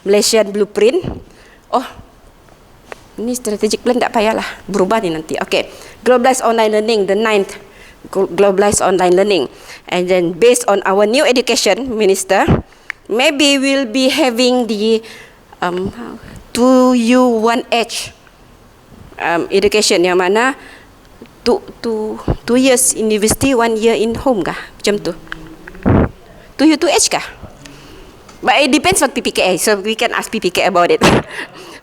Malaysian blueprint. Oh, ini strategic plan tak payahlah, berubah ni nanti. Okay, globalized online learning, the 9th globalized online learning. And then based on our new education minister, maybe we'll be having the 2U1H education yang mana 2 years in university, 1 year in home kah? Macam tu. 2 year 2 age kah? But it depends on PPKA, so we can ask PPKA about it.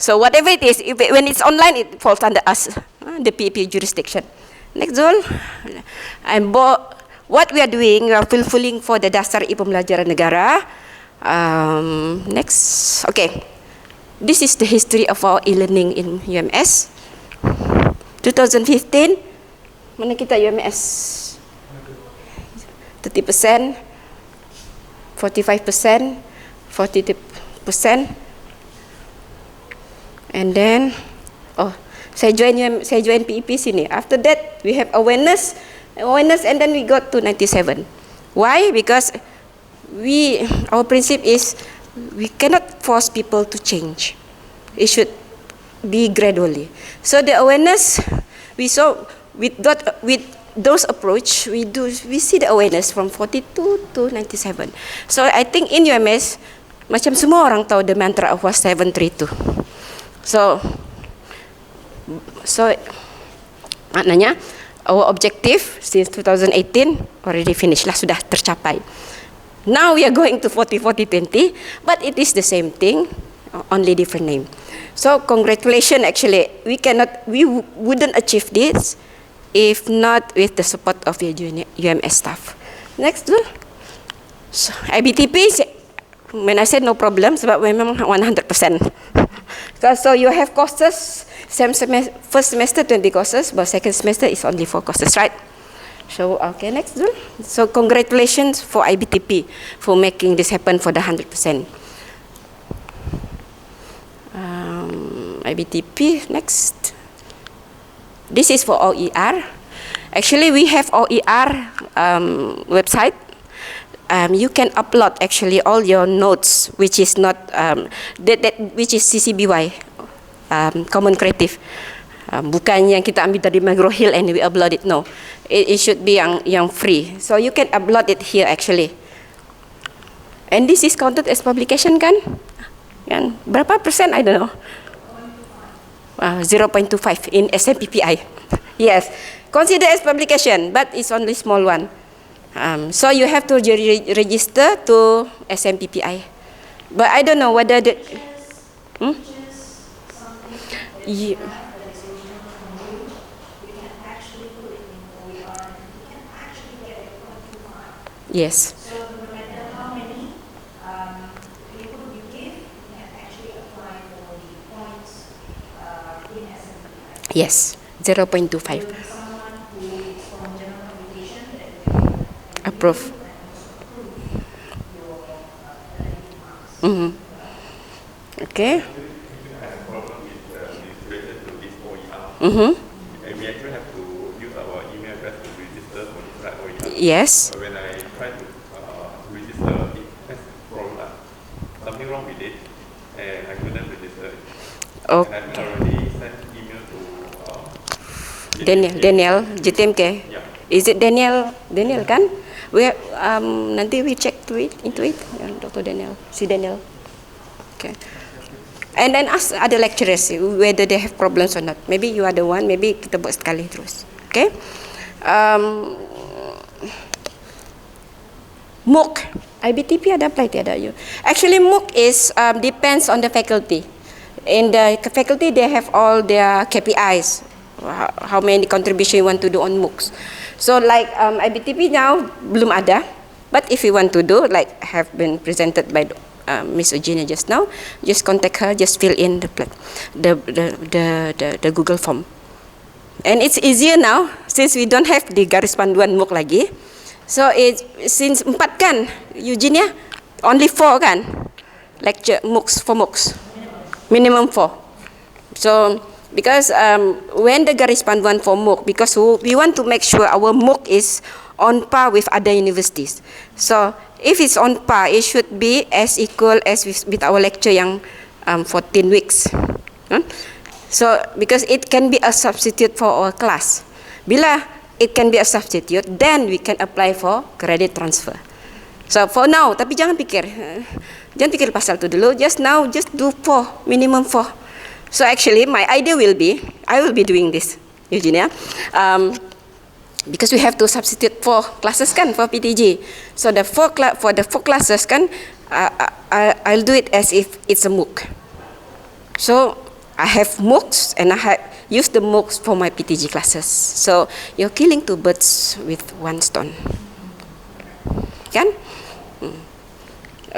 So whatever it is, when it's online, it falls under us, the PPA jurisdiction. Next Zul, what we are doing, we are fulfilling for the dasar e-pembelajaran negara. Next, okay. This is the history of our e-learning in UMS. 2015, mana kita UMS? 30%, 45%, 40%, and then, saya join PEP sini. After that, we have awareness, and then we got to 97. Why? Because our principle is we cannot force people to change. It should be gradually. So the awareness we saw with those approach, we see the awareness from 42 to 97. So I think in UMS, macam semua orang tahu the mantra of was 732. So maknanya our objective since 2018 already finished lah, sudah tercapai. Now we are going to 40-40-20, but it is the same thing, only different name. So congratulations, actually we wouldn't achieve this if not with the support of your UMS staff. Next, so, IBTP, when I said no problem, sebab memang 100%. So you have courses, first semester 20 courses, but second semester is only 4 courses, right? So, okay, next. So congratulations for IBTP for making this happen for the 100%. IBTP, next. This is for OER. Actually, we have OER website. You can upload actually all your notes, which is not which is CCBY, Common Creative. Bukan yang kita ambil dari Magro Hill and we upload it. No, it should be yang free. So you can upload it here actually. And this is counted as publication kan? Yang berapa persen? I don't know. 0.25 in SMPPI. Yes, consider as publication, but it's only small one. So you have to register to SMPPI. But I don't know whether the... Yeah. Yes. So no matter how many people you give, you can actually apply for the points in SMPI. Yes, 0.25. So someone who is from general publication that you can Approve. your marks. Okay. I have a problem with related to this OER. And we actually have to use our email address to register for this right OER. Yes. But when I try to register, it has problem. Something wrong with it, and I couldn't register it. Okay. And I already sent email to Daniel, JTMK. Yeah. Is it Daniel kan? We nanti we check into it. Dr. Daniel, si Daniel. Okay. And then ask other lecturers whether they have problems or not. Maybe you are the one. Maybe kita buat sekali terus. Okay. MOOC, IBTP ada apply tiada you. Actually MOOC is depends on the faculty. In the faculty they have all their KPIs. How many contribution you want to do on MOOCs. So like IBTP now belum ada. But if you want to do, like have been presented by Miss Eugenia just now, just contact her, just fill in the Google form. And it's easier now since we don't have the garis panduan MOOC lagi. So it since 4 kan, Eugenia, only 4 kan, lecture MOOCs for MOOCs, minimum 4. So because when the garis panduan for MOOC, because we want to make sure our MOOC is on par with other universities. So if it's on par, it should be as equal as with our lecture yang 14 weeks. So because it can be a substitute for our class. Bila it can be a substitute, then we can apply for credit transfer. So for now, tapi jangan pikir pasal tu dulu. Just now, just do 4, minimum 4. So actually, my idea will be, I will be doing this. Eugenia. Because we have to substitute 4 classes kan for PTG. So for the 4 classes kan, I'll do it as if it's a MOOC. So I have MOOCs and I have used the MOOCs for my PTG classes. So you're killing 2 birds with 1 stone. Kan?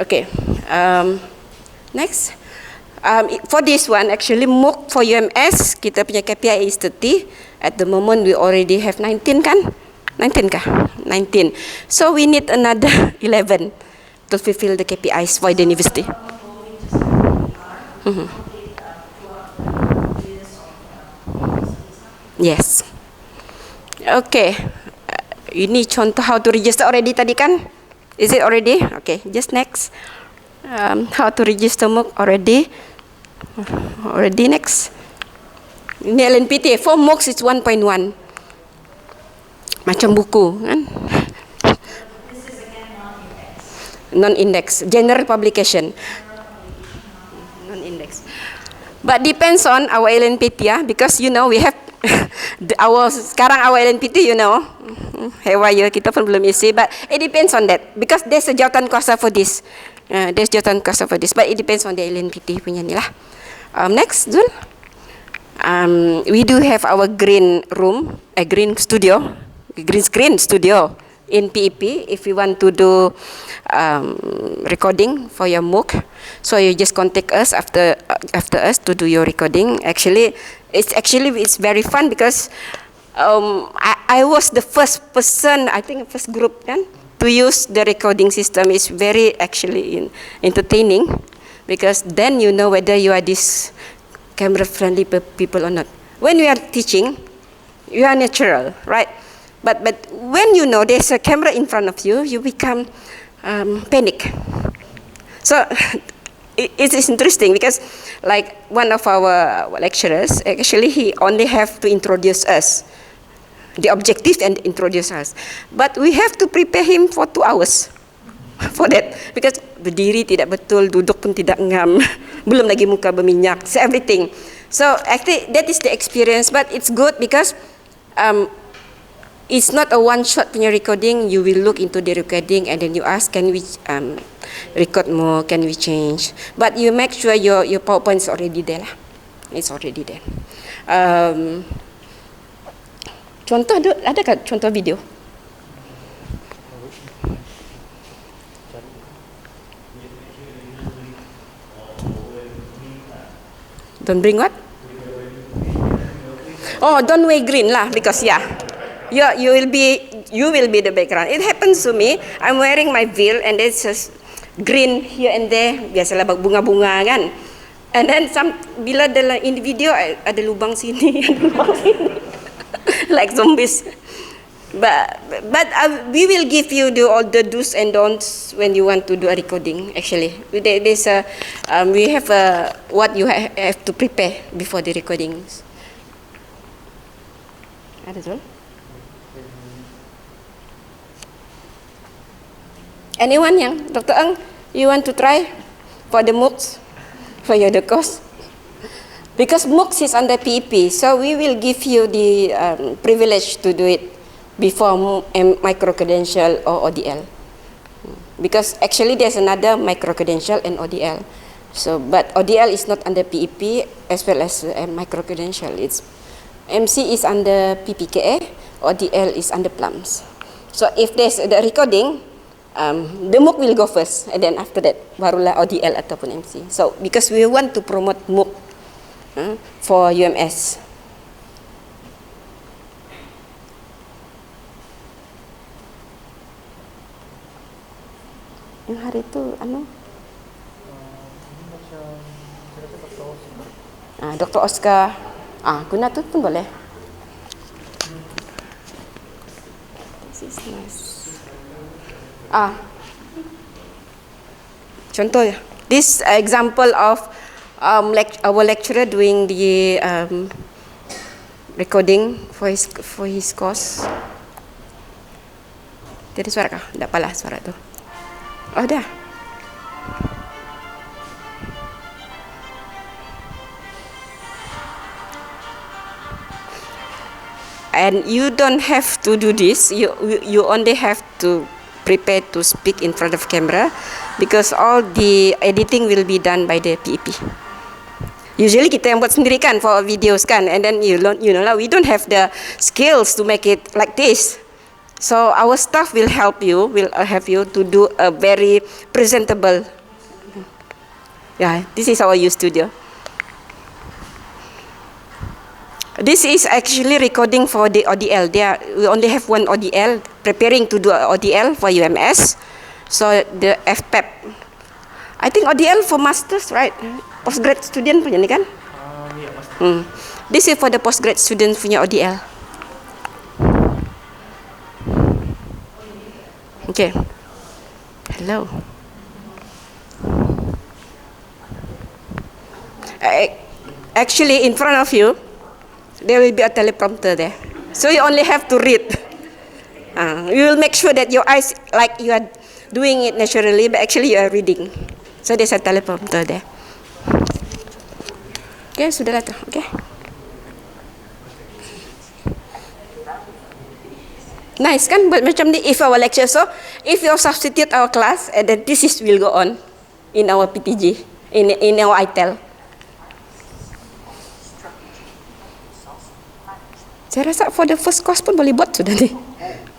Okay. Next. For this one, actually MOOC for UMS, kita punya KPI is 30. At the moment, we already have 19 kan? 19 kah? 19. So we need another 11 to fulfill the KPIs for the university. Yes. Okay. Ini contoh how to register already tadi kan? Is it already? Okay, just next. How to register MOOC already. Already next. Ini LNPT, for MOOCs it's 1.1. Macam buku kan? Non-index, general publication. Non-index. But depends on our LNPT because you know we have sekarang our LNPT you know. Hewaya kita pun belum isi, but it depends on that because there's a jawatan kuasa for this. There's jawatan kuasa for this, but it depends on the LNPT punya ni lah. Next, Zul. We do have our green room, a green studio, green screen studio in PEP if you want to do recording for your MOOC. So you just contact us after us to do your recording. Actually, it's very fun because I was the first person, I think first group kan, to use the recording system. Is very actually entertaining because then you know whether you are this camera friendly people or not. When we are teaching, you are natural, right? But when you know there's a camera in front of you, you become panic. So it is interesting because like one of our lecturers, actually he only have to introduce us, the objective and introduce us. But we have to prepare him for 2 hours for that because berdiri tidak betul, duduk pun tidak ngam, belum lagi muka berminyak, so everything. So actually that is the experience, but it's good because it's not a one-shot punya recording. You will look into the recording and then you ask, can we record more, can we change? But you make sure your PowerPoint is already there lah. It's already there. Contoh ada kan contoh video? Don't bring what? Oh, don't wear green lah because you will be the background. It happens to me. I'm wearing my veil and there's just green here and there. Biasalah bunga-bunga kan. And then bila dalam in the video ada lubang sini, ada lubang sini. Like zombies. But we will give you all the do's and don'ts when you want to do a recording. Actually, there's we have what you have to prepare before the recordings. Ada Zul? Anyone yang Dr. Eng, you want to try for the MOOCs for your the course? Because MOOCs is under PEP, so we will give you the privilege to do it before micro-credential or ODL. Because actually there's another micro-credential and ODL. So, but ODL is not under PEP as well as micro-credential. It's MC is under PPKA, ODL is under PLUMS. So if there's the recording, the MOOC will go first, and then after that, barulah ODL ataupun MC. So because we want to promote MOOC for UMS. Yang hari itu Dr. Oscar guna tu pun boleh. This is nice. Contoh ya, this example of our lecturer doing the recording for his course. Jadi suara kah? Tak apalah suara tu. Oh dah. And you don't have to do this. You only have to prepare to speak in front of camera, because all the editing will be done by the PEP. Usually kita yang buat sendiri kan for videos kan, and then you know lah, we don't have the skills to make it like this. So our staff will help you, to do a very presentable. Yeah, this is our U studio. This is actually recording for the ODL. We only have one ODL, preparing to do a ODL for UMS. So the FPEP. I think ODL for masters, right? Postgrad student punya ni kan? Yeah, master. This is for the postgrad student punya ODL. Okay. Hello. Actually, in front of you, there will be a teleprompter there. So you only have to read. You will make sure that your eyes, like you are doing it naturally, but actually you are reading. So there's a teleprompter there. Okay, sudahlah tu. Okay. Nice kan? But macam ni, if our lecture, so if you substitute our class, and then this is will go on in our PTG, in our ITEL. Saya rasa for the first course pun boleh buat sudah ni.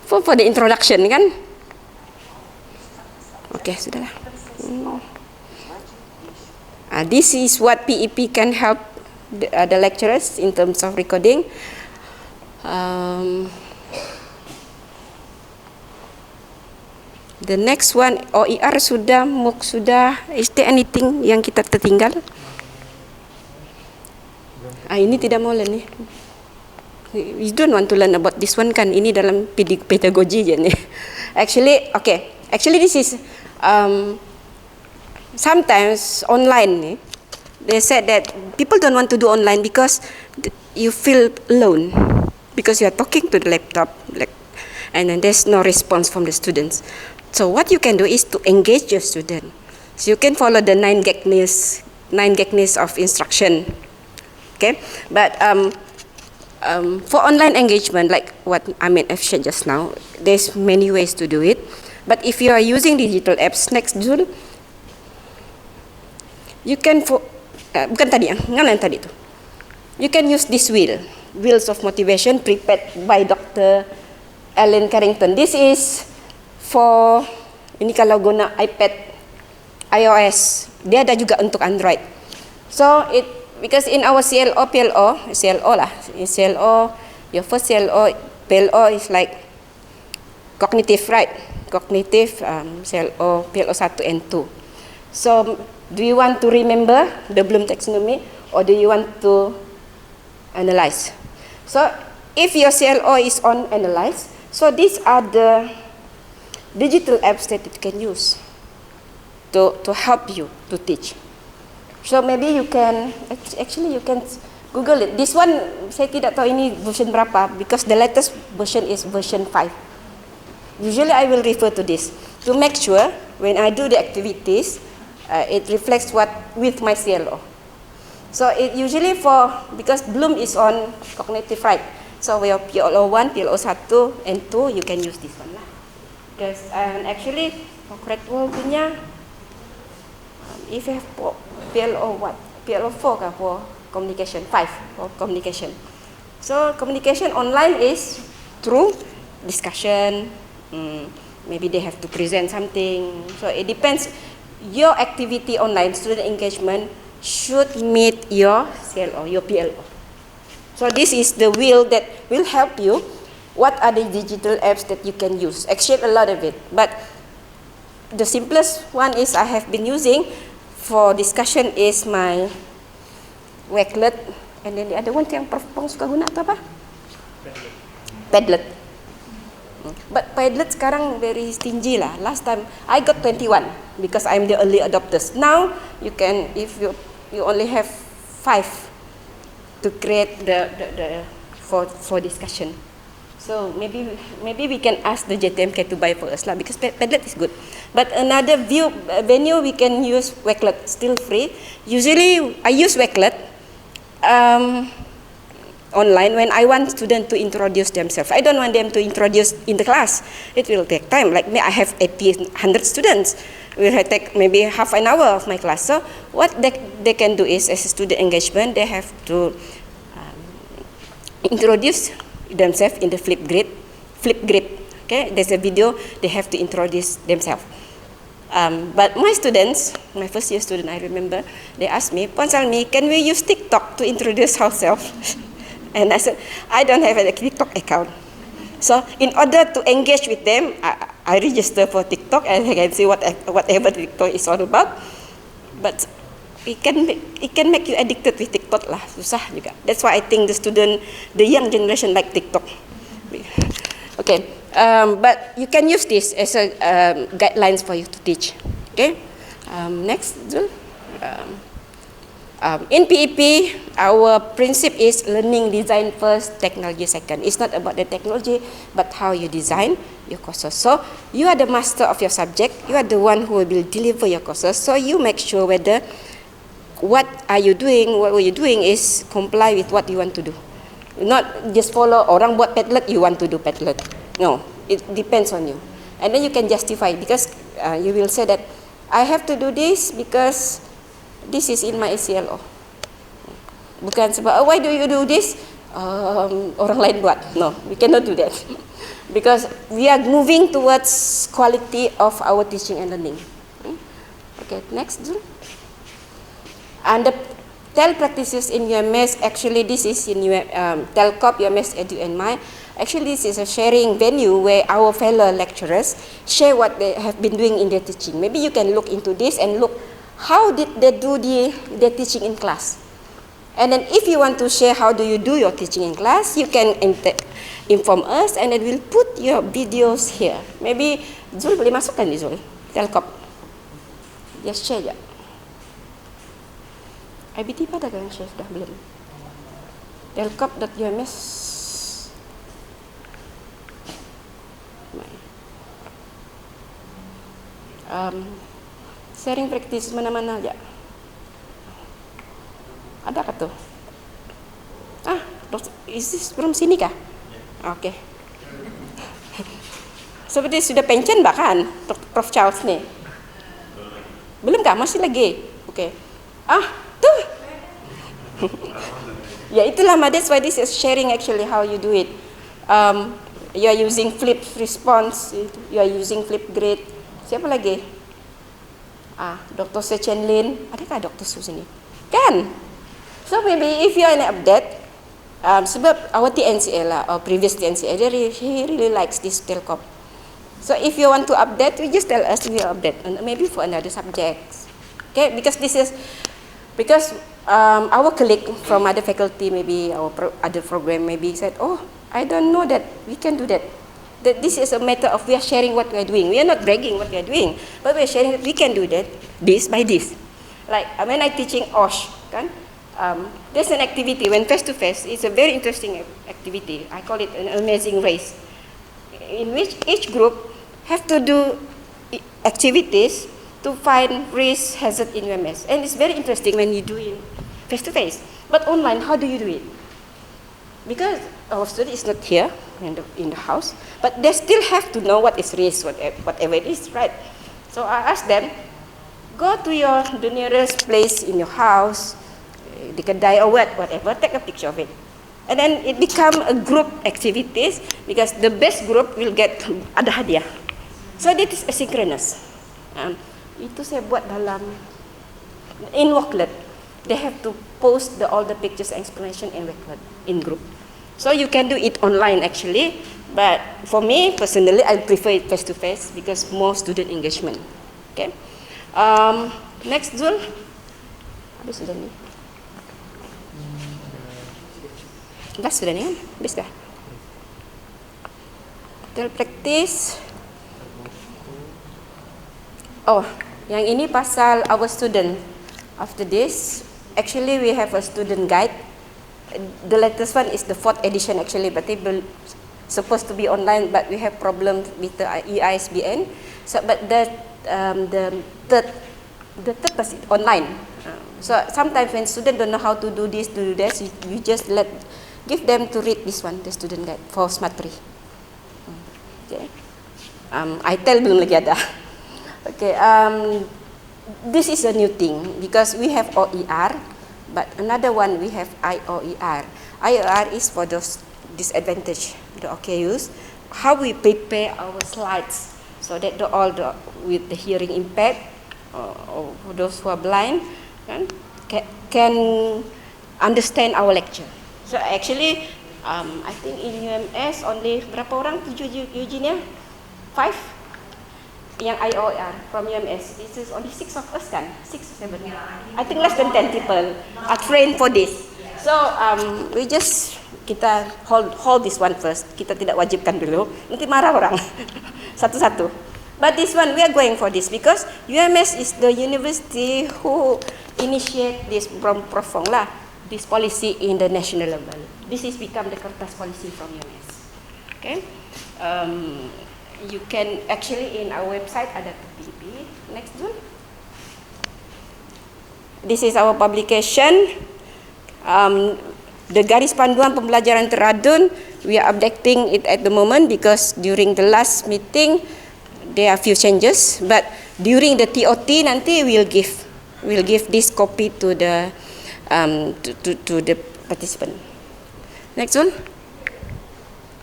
For the introduction kan? Okay, sudahlah. This is what PEP can help the lecturers in terms of recording. The next one, OER sudah, MOOC sudah. Is there anything yang kita tertinggal? Ini tidak mau lah ni. You don't want to learn about this one kan? Ini dalam pedagogi je ni. Actually, okay. Actually, this is sometimes online ni. They said that people don't want to do online because you feel alone, because you are talking to the laptop, and then there's no response from the students. So what you can do is to engage your student. So you can follow the 9 gagness of instruction. Okay, but for online engagement, like what I've shared just now, there's many ways to do it. But if you are using digital apps, next June, you can bukan tadi yang tadi tu. You can use this wheels of motivation prepared by Dr. Alan Carrington. This is for ini kalau guna iPad, iOS, dia ada juga untuk Android. So because in our CLO, your first CLO, PLO is like cognitive, right? Cognitive, CLO, PLO 1 and 2. So, do you want to remember the Bloom taxonomy, or do you want to analyze? So, if your CLO is on analyze, so these are the digital apps that you can use to help you to teach. So maybe you can, actually you can Google it. This one, saya tidak tahu ini version berapa, because the latest version is version 5. Usually I will refer to this to make sure when I do the activities, it reflects with my CLO. So it usually because Bloom is on cognitive, right? So we have PLO 1, PLO 1 and 2, you can use this one lah. Because actually for Cradwell punya, if you have PLO what? PLO 4 kah for communication? 5 for communication. So communication online is through discussion. Maybe they have to present something. So it depends. Your activity online, student engagement, should meet your CLO, your PLO. So this is the wheel that will help you. What are the digital apps that you can use? Actually, a lot of it. But the simplest one is I have been using for discussion is my Wakelet, and then the other one yang Prof Pong suka guna tu apa? Padlet. But Padlet sekarang very stingy lah. Last time I got 21 because I'm the early adopters. Now you can, if you only have 5 to create the for discussion. So maybe we can ask the JTMK to buy for us lah, because Padlet is good. But another venue we can use Wakelet, still free. Usually I use Wakelet online when I want students to introduce themselves. I don't want them to introduce in the class. It will take time. Like me, I have 80, 100 students. It will take maybe half an hour of my class. So what they can do is, as a student engagement, they have to introduce themselves in the flip grid. Okay, there's a video, they have to introduce themselves. But my students, my first year student, I remember, they asked me, Ponsalmi, can we use TikTok to introduce ourselves? And I said, I don't have a TikTok account. So in order to engage with them, I register for TikTok and I can see whatever TikTok is all about. But it can make you addicted with TikTok lah, susah juga. That's why I think the young generation like TikTok. Okay, but you can use this as a guidelines for you to teach. Okay, next, Zul. In PEP, our principle is learning design first, technology second. It's not about the technology, but how you design your courses. So you are the master of your subject. You are the one who will deliver your courses. So you make sure whether what you are doing is comply with what you want to do. Not just follow orang buat padlet, you want to do padlet. No, it depends on you. And then you can justify, because you will say that I have to do this because this is in my ACLO. Bukan sebab, why do you do this? Orang lain buat. No, we cannot do that. Because we are moving towards quality of our teaching and learning. Okay, next. And the TEL practices in UMS, actually this is in TELCOP, UMS Edu and My. Actually this is a sharing venue where our fellow lecturers share what they have been doing in their teaching. Maybe you can look into this and look how did they do their teaching in class. And then if you want to share how do you do your teaching in class, you can inform us and then we'll put your videos here. Maybe Zul boleh masukkan ni Zul, TELCOP. Just share je. IBTP ada kan share dah belum? telcop.ums. Sharing practice mana-mana aja. Ada kah tuh? Is this from sini kah? Oke. Seperti sudah pension bahkan Prof Charles nih. Belum kah? Masih lagi? Oke. Tuh. Ya itulah, that's why this is sharing actually how you do it. You are using flip response, you are using flip grade. Siapa lagi? Dr. Sechen Lin. Adakah Dr. Su sini? Kan? So maybe if you are an update, sebab our TNCA lah, our previous TNCA, he really likes this telcom. So if you want to update, you just tell us we will update, and maybe for another subject. Okay, because our colleague from other faculty, maybe our other program, maybe said, I don't know that we can do that. That this is a matter of we are sharing what we are doing. We are not bragging what we are doing, but we are sharing that we can do that, this by this. Like when I teaching OSH, kan? There's an activity when face-to-face. It's a very interesting activity. I call it an amazing race, in which each group have to do activities to find risk hazard in UMS. And it's very interesting when you do it face-to-face. But online, how do you do it? Because our student is not here in the house, but they still have to know what is risk, whatever it is, right? So I asked them, go to the nearest place in your house, the kedai or whatever, take a picture of it. And then it become a group activities, because the best group will get ada hadiah. So this is asynchronous. Itu saya buat dalam in Worklet. They have to post all the pictures and explanation in Worklet in group. So you can do it online actually, but for me personally, I prefer it face to face because more student engagement. Okay. Next, Zul. Habis sudah ni. Dah sudah ni kan? Habis dah. Tel practice. Yang ini pasal our student. After this, actually we have a student guide. The latest one is the 4th edition actually, but it will supposed to be online, but we have problem with the EISBN. So, but the third was online. So sometimes when students don't know how to do this, you just let give them to read this one, the student guide for Smart 3. Okay. I tell belum lagi ada. Okay. This is a new thing because we have OER, but another one we have IOER. IOER is for those disadvantaged, the OKUs. How we prepare our slides so that with the hearing impact or those who are blind can understand our lecture. So actually, I think in UMS only berapa orang? 7 Eugenia? 5? Yang IOR from UMS. This is only 6 of us kan? 6 or 7? I think less than 10 people are trained for this. So we just kita hold this one first. Kita tidak wajibkan dulu. Nanti marah orang. Satu-satu. But this one we are going for this because UMS is the university who initiate this from Profong lah. This policy in the national level. This is become the kertas policy from UMS. Okay. You can actually in our website ada PPP. Next one. This is our publication. The garis panduan pembelajaran teradun, we are updating it at the moment because during the last meeting there are few changes. But during the TOT nanti we'll give this copy to the to the participant. Next one.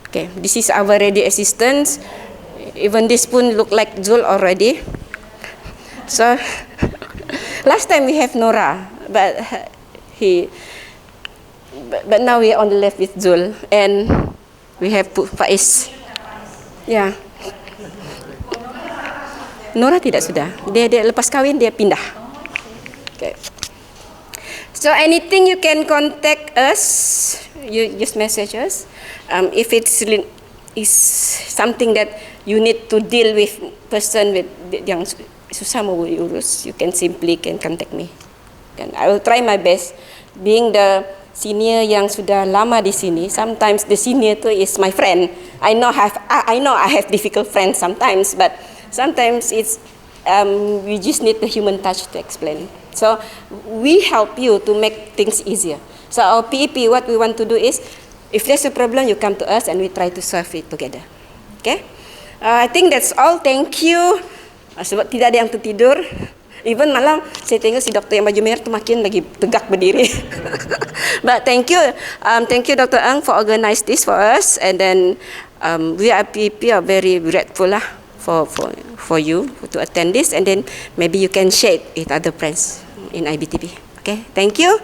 Okay, this is our ready assistance. Even this pun look like Zul already. So last time we have Nora, but now we are on the left with Zul and we have Faiz. Yeah. Nora tidak sudah. Dia lepas kahwin dia pindah. Okay. So anything you can contact us, you just message us. If it's is something that you need to deal with person with yang susah mau diurus, you can simply contact me. And I will try my best. Being the senior yang sudah lama di sini, sometimes the senior tu is my friend. I know I have difficult friends sometimes, but sometimes it's we just need the human touch to explain. So we help you to make things easier. So our PEP, what we want to do is, if there's a problem, you come to us and we try to solve it together. Okay? I think that's all. Thank you. Sebab tidak ada yang tertidur. Even malam saya tengok si doktor yang baju merah tu makin lagi tegak berdiri. But thank you Dr. Ang for organize this for us, and then we at PEP are very grateful lah for you to attend this, and then maybe you can share it with other friends in IBTP. Okay, thank you.